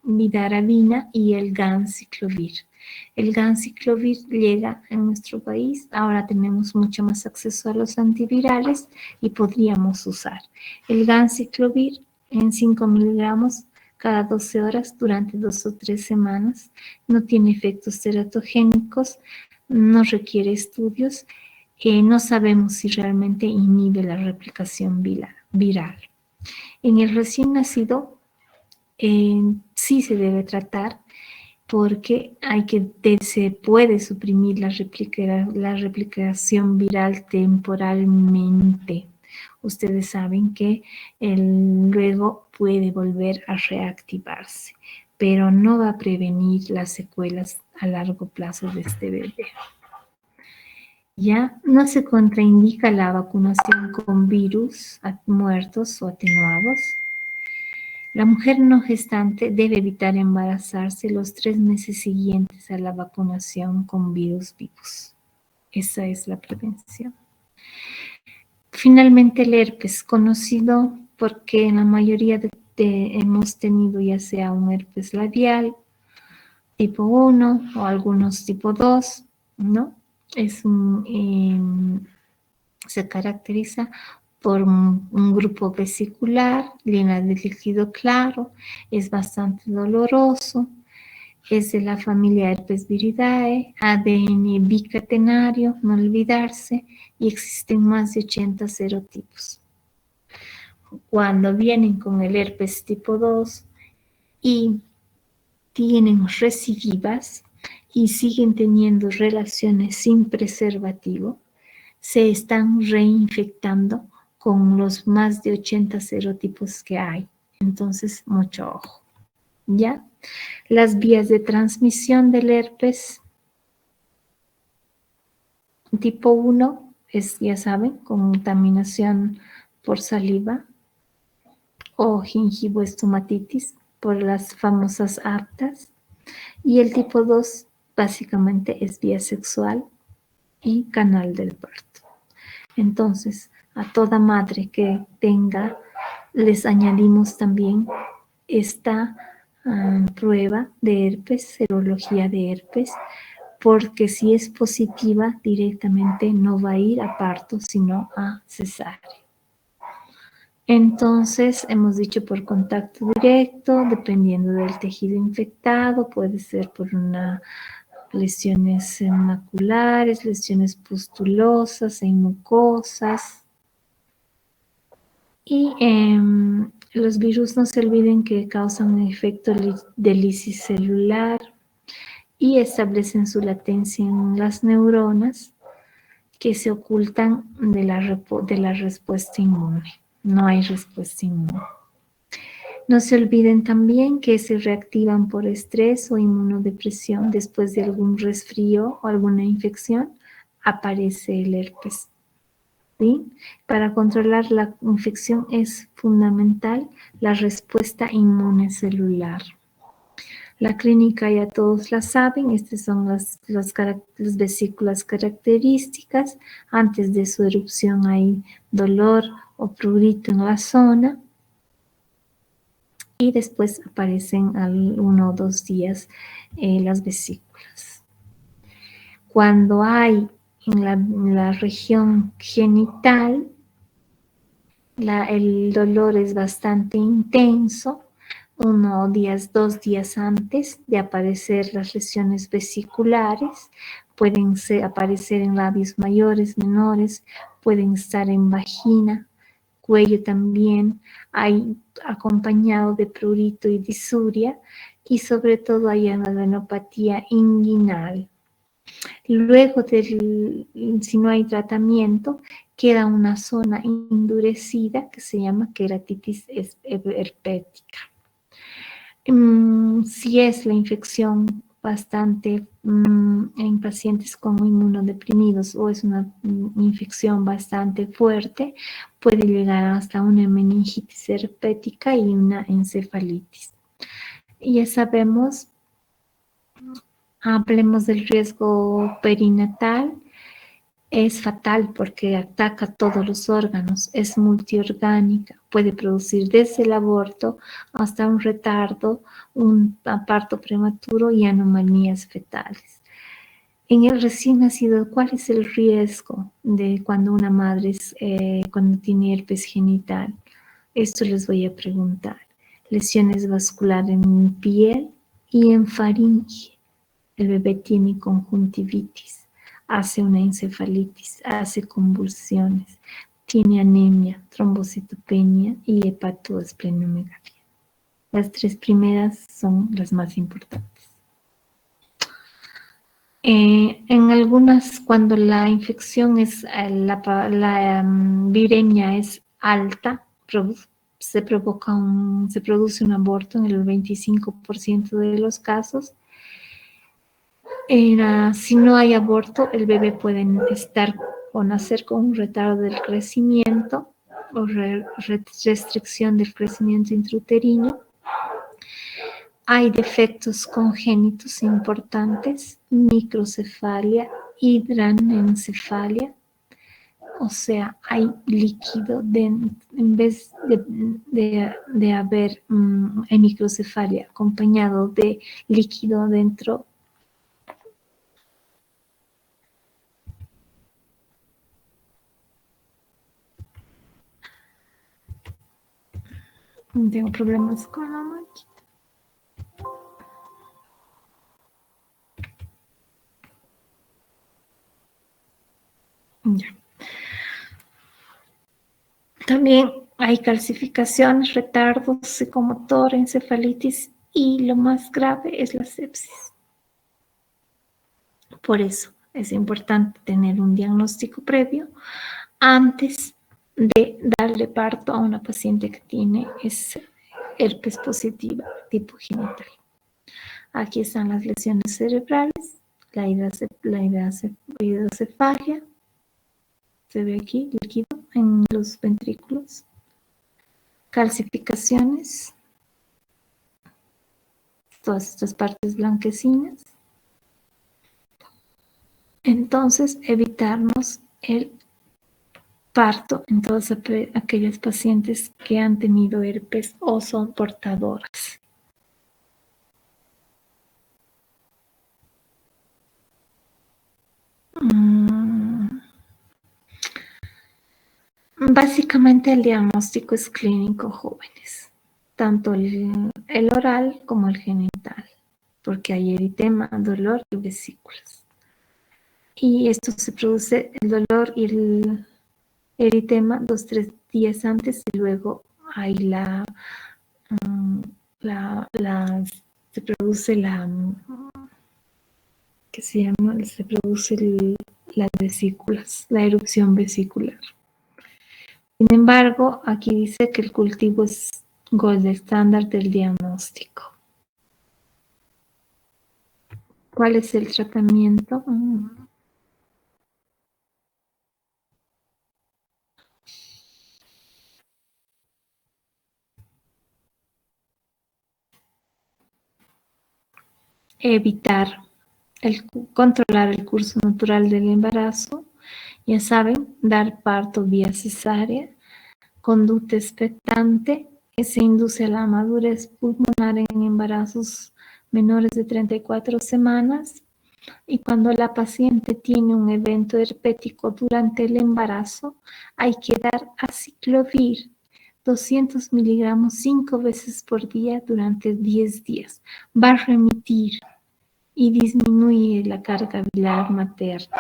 [SPEAKER 1] vidarabina y el ganciclovir. El ganciclovir llega en nuestro país, ahora tenemos mucho más acceso a los antivirales y podríamos usar el ganciclovir en 5 miligramos cada 12 horas durante 2 o 3 semanas. No tiene efectos teratogénicos, no requiere estudios, no sabemos si realmente inhibe la replicación viral. En el recién nacido sí se debe tratar porque se puede suprimir la replicación viral temporalmente. Ustedes saben que luego puede volver a reactivarse, pero no va a prevenir las secuelas a largo plazo de este bebé. Ya no se contraindica la vacunación con virus muertos o atenuados. La mujer no gestante debe evitar embarazarse los 3 meses siguientes a la vacunación con virus vivos. Esa es la prevención. Finalmente, el herpes, conocido porque en la mayoría hemos tenido ya sea un herpes labial tipo 1 o algunos tipo 2, ¿no? Se caracteriza por un grupo vesicular, llena de líquido claro, es bastante doloroso, es de la familia Herpes viridae, ADN bicatenario, no olvidarse, y existen más de 80 serotipos. Cuando vienen con el herpes tipo 2 y tienen recidivas y siguen teniendo relaciones sin preservativo, se están reinfectando con los más de 80 serotipos que hay. Entonces, mucho ojo. ¿Ya? Las vías de transmisión del herpes tipo 1 es, ya saben, contaminación por saliva o gingivoestomatitis por las famosas aftas. Y el tipo 2 básicamente es vía sexual y canal del parto. Entonces, a toda madre que tenga, les añadimos también esta prueba de herpes, serología de herpes, porque si es positiva, directamente no va a ir a parto, sino a cesárea. Entonces, hemos dicho por contacto directo, dependiendo del tejido infectado, puede ser por lesiones maculares, lesiones pustulosas, en mucosas. Y los virus no se olviden que causan un efecto de lisis celular y establecen su latencia en las neuronas que se ocultan de la respuesta inmune. No hay respuesta inmune. No se olviden también que se reactivan por estrés o inmunodepresión después de algún resfrío o alguna infección, aparece el herpes. ¿Sí? Para controlar la infección es fundamental la respuesta inmune celular. La clínica ya todos la saben, estas son las vesículas características. Antes de su erupción hay dolor o prurito en la zona y después aparecen al 1 o 2 días las vesículas. Cuando hay en la región genital, el dolor es bastante intenso, 2 días antes de aparecer las lesiones vesiculares, pueden aparecer en labios mayores, menores, pueden estar en vagina, cuello también, hay acompañado de prurito y disuria, y sobre todo hay adenopatía inguinal. Luego, si no hay tratamiento, queda una zona endurecida que se llama queratitis herpética. Si es la infección bastante en pacientes con inmunodeprimidos o es una infección bastante fuerte, puede llegar hasta una meningitis herpética y una encefalitis. Y ya sabemos, hablemos del riesgo perinatal. Es fatal porque ataca todos los órganos, es multiorgánica, puede producir desde el aborto hasta un retardo, un parto prematuro y anomalías fetales. En el recién nacido, ¿cuál es el riesgo de cuando una madre cuando tiene herpes genital? Esto les voy a preguntar. Lesiones vasculares en piel y en faringe. El bebé tiene conjuntivitis, hace una encefalitis, hace convulsiones, tiene anemia, trombocitopenia y hepatoesplenomegalia. Las 3 primeras son las más importantes. En algunas, cuando la infección es, la viremia es alta, se produce un aborto en el 25% de los casos. Si no hay aborto, el bebé puede estar o nacer con un retardo del crecimiento o restricción del crecimiento intrauterino. Hay defectos congénitos importantes, microcefalia, hidranencefalia, o sea, hay líquido en vez de haber microcefalia acompañado de líquido dentro. Tengo problemas con la máquina. Ya. También hay calcificaciones, retardos psicomotor, encefalitis y lo más grave es la sepsis. Por eso es importante tener un diagnóstico previo antes de darle parto a una paciente que tiene herpes positiva tipo genital. Aquí están las lesiones cerebrales, la hidrocefalia, se ve aquí líquido en los ventrículos, calcificaciones, todas estas partes blanquecinas. Entonces, evitarnos el parto en todas aquellas pacientes que han tenido herpes o son portadoras. Básicamente el diagnóstico es clínico, jóvenes, tanto el oral como el genital, porque hay eritema, dolor y vesículas. Y esto se produce, el dolor y el eritema 2-3 días antes y luego hay se produce las vesículas, la erupción vesicular. Sin embargo, aquí dice que el cultivo es gold estándar del diagnóstico. ¿Cuál es el tratamiento? Controlar el curso natural del embarazo. Ya saben, dar parto vía cesárea, conducta expectante, que se induce a la madurez pulmonar en embarazos menores de 34 semanas. Y cuando la paciente tiene un evento herpético durante el embarazo, hay que dar aciclovir 200 miligramos 5 veces por día durante 10 días. Va a remitir y disminuye la carga viral materna.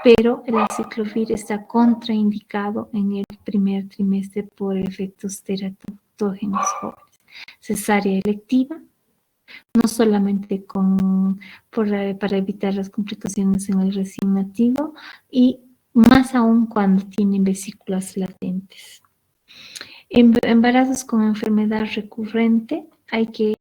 [SPEAKER 1] Pero el aciclovir está contraindicado en el primer trimestre por efectos teratógenos jóvenes. Cesárea electiva, no solamente para evitar las complicaciones en el recién nacido y más aún cuando tienen vesículas latentes. Embarazos con enfermedad recurrente, hay que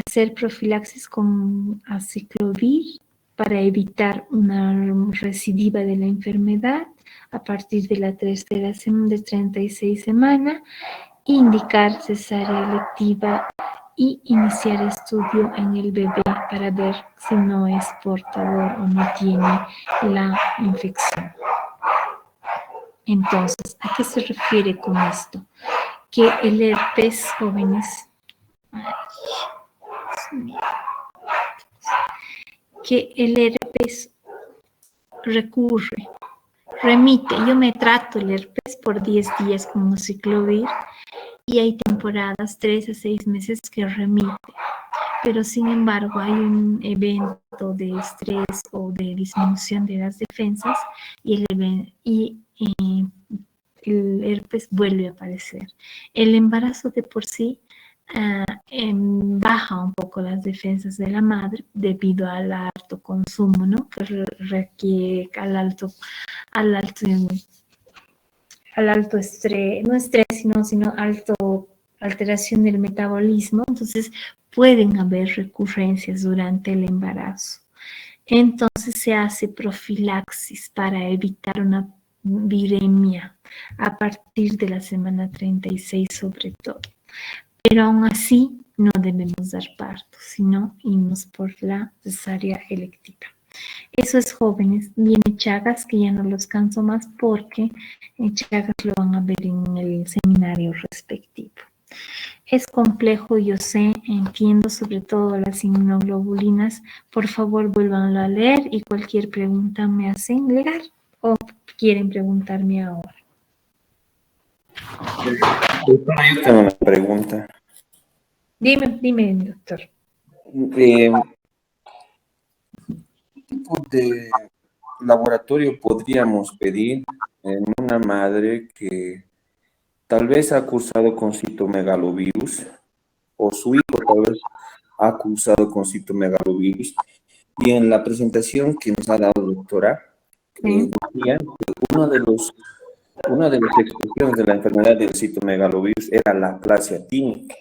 [SPEAKER 1] hacer profilaxis con aciclovir para evitar una recidiva de la enfermedad a partir de la tercera semana de 36 semanas, indicar cesárea electiva y iniciar estudio en el bebé para ver si no es portador o no tiene la infección. Entonces, ¿a qué se refiere con esto? Que el herpes, jóvenes, que el herpes remite. Yo me trato el herpes por 10 días con aciclovir y hay temporadas, 3 a 6 meses que remite. Pero sin embargo hay un evento de estrés o de disminución de las defensas y el herpes vuelve a aparecer. El embarazo de por sí baja un poco las defensas de la madre debido al alto consumo, ¿no? Que requiere al alto estrés, no estrés, sino alto alteración del metabolismo. Entonces pueden haber recurrencias durante el embarazo. Entonces se hace profilaxis para evitar una viremia a partir de la semana 36 sobre todo. Pero aún así no debemos dar parto, sino irnos por la cesárea electiva. Eso es jóvenes. Viene Chagas, que ya no los canso más porque en Chagas lo van a ver en el seminario respectivo. Es complejo, yo sé, entiendo, sobre todo las inmunoglobulinas. Por favor, vuélvanlo a leer y cualquier pregunta me hacen llegar o quieren preguntarme ahora.
[SPEAKER 3] Yo tengo una pregunta.
[SPEAKER 1] Dime, doctor.
[SPEAKER 3] ¿Qué tipo de laboratorio podríamos pedir en una madre que tal vez ha cursado con citomegalovirus o su hijo tal vez ha cursado con citomegalovirus? Y en la presentación que nos ha dado doctora, decía que una de las expresiones de la enfermedad del citomegalovirus era la aplasia tímica.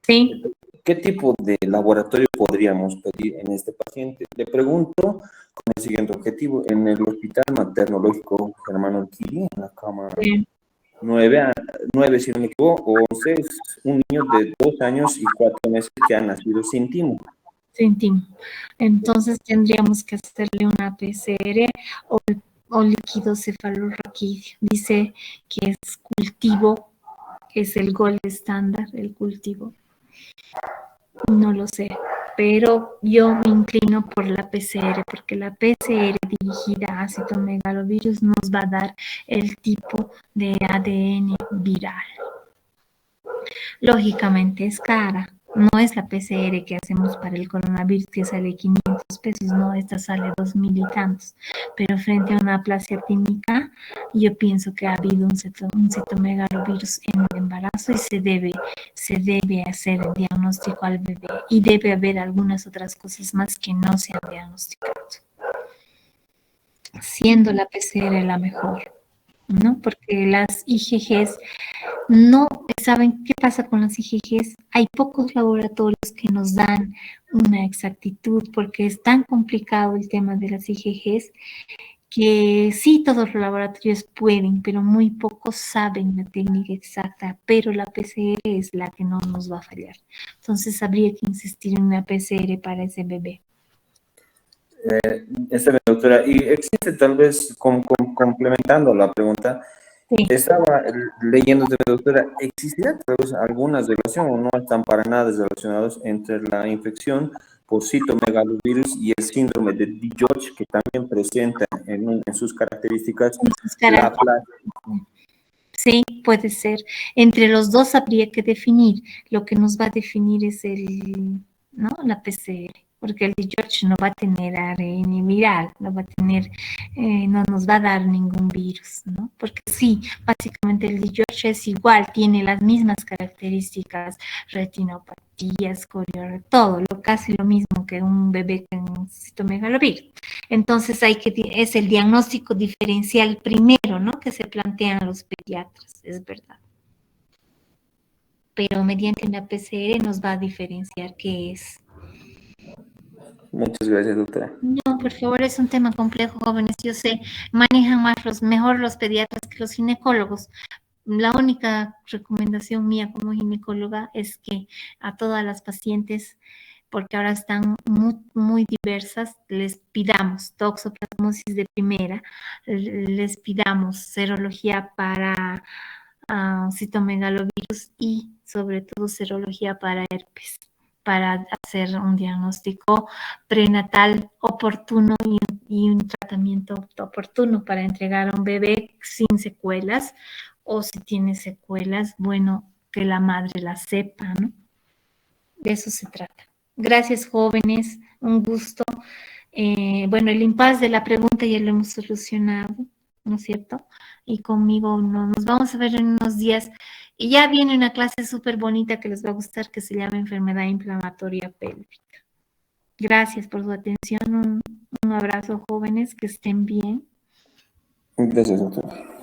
[SPEAKER 1] Sí.
[SPEAKER 3] ¿Qué tipo de laboratorio podríamos pedir en este paciente? Le pregunto con el siguiente objetivo. En el Hospital Maternológico Germano Alquili, en la cama 9, si no me equivoco, o 11, es un niño de 2 años y 4 meses que ha nacido sin timo.
[SPEAKER 1] Sin timo. Entonces tendríamos que hacerle una PCR o líquido cefalorraquídeo. Dice que es cultivo, es el gold estándar, el cultivo. No lo sé, pero yo me inclino por la PCR, porque la PCR dirigida a citomegalovirus nos va a dar el tipo de ADN viral. Lógicamente es cara, no es la PCR que hacemos para el coronavirus que sale 500 pesos, no, esta sale 2,000 y tantos, pero frente a una aplasia tímica, yo pienso que ha habido un citomegalovirus en el embarazo y se debe hacer el diagnóstico al bebé y debe haber algunas otras cosas más que no se han diagnosticado, siendo la PCR la mejor, ¿no? Porque las IgGs no saben qué pasa con las IgGs. Hay pocos laboratorios que nos dan una exactitud porque es tan complicado el tema de las IgGs que sí, todos los laboratorios pueden, pero muy pocos saben la técnica exacta, pero la PCR es la que no nos va a fallar. Entonces habría que insistir en una PCR para ese bebé.
[SPEAKER 3] Doctora, y existe tal vez, complementando la pregunta, sí. Estaba leyendo, doctora, ¿existirá tal vez alguna relación o no están para nada relacionados entre la infección por citomegalovirus y el síndrome de Digeorge, que también presenta en sus características la aplasia?
[SPEAKER 1] Sí, puede ser. Entre los dos habría que definir. Lo que nos va a definir es la PCR, porque el Digeorge no va a tener ARN viral, no va a tener, no nos va a dar ningún virus, ¿no? Porque sí, básicamente el Digeorge es igual, tiene las mismas características, retinopatías, todo, casi lo mismo que un bebé con citomegalovirus. Entonces es el diagnóstico diferencial primero, ¿no? Que se plantean los pediatras, es verdad. pero mediante una PCR nos va a diferenciar qué es.
[SPEAKER 3] Muchas gracias, doctora.
[SPEAKER 1] No, por favor, es un tema complejo, jóvenes. Yo sé, manejan mejor los pediatras que los ginecólogos. La única recomendación mía como ginecóloga es que a todas las pacientes, porque ahora están muy diversas, les pidamos toxoplasmosis de primera, les pidamos serología para citomegalovirus y sobre todo serología para herpes, para hacer un diagnóstico prenatal oportuno y un tratamiento oportuno para entregar a un bebé sin secuelas, o si tiene secuelas, bueno, que la madre la sepa, ¿no? De eso se trata. Gracias, jóvenes, un gusto. Bueno, el impasse de la pregunta ya lo hemos solucionado, ¿no es cierto? Y conmigo nos vamos a ver en unos días. Y ya viene una clase súper bonita que les va a gustar, que se llama enfermedad inflamatoria pélvica. Gracias por su atención. Un abrazo, jóvenes, que estén bien.
[SPEAKER 3] Gracias, doctora.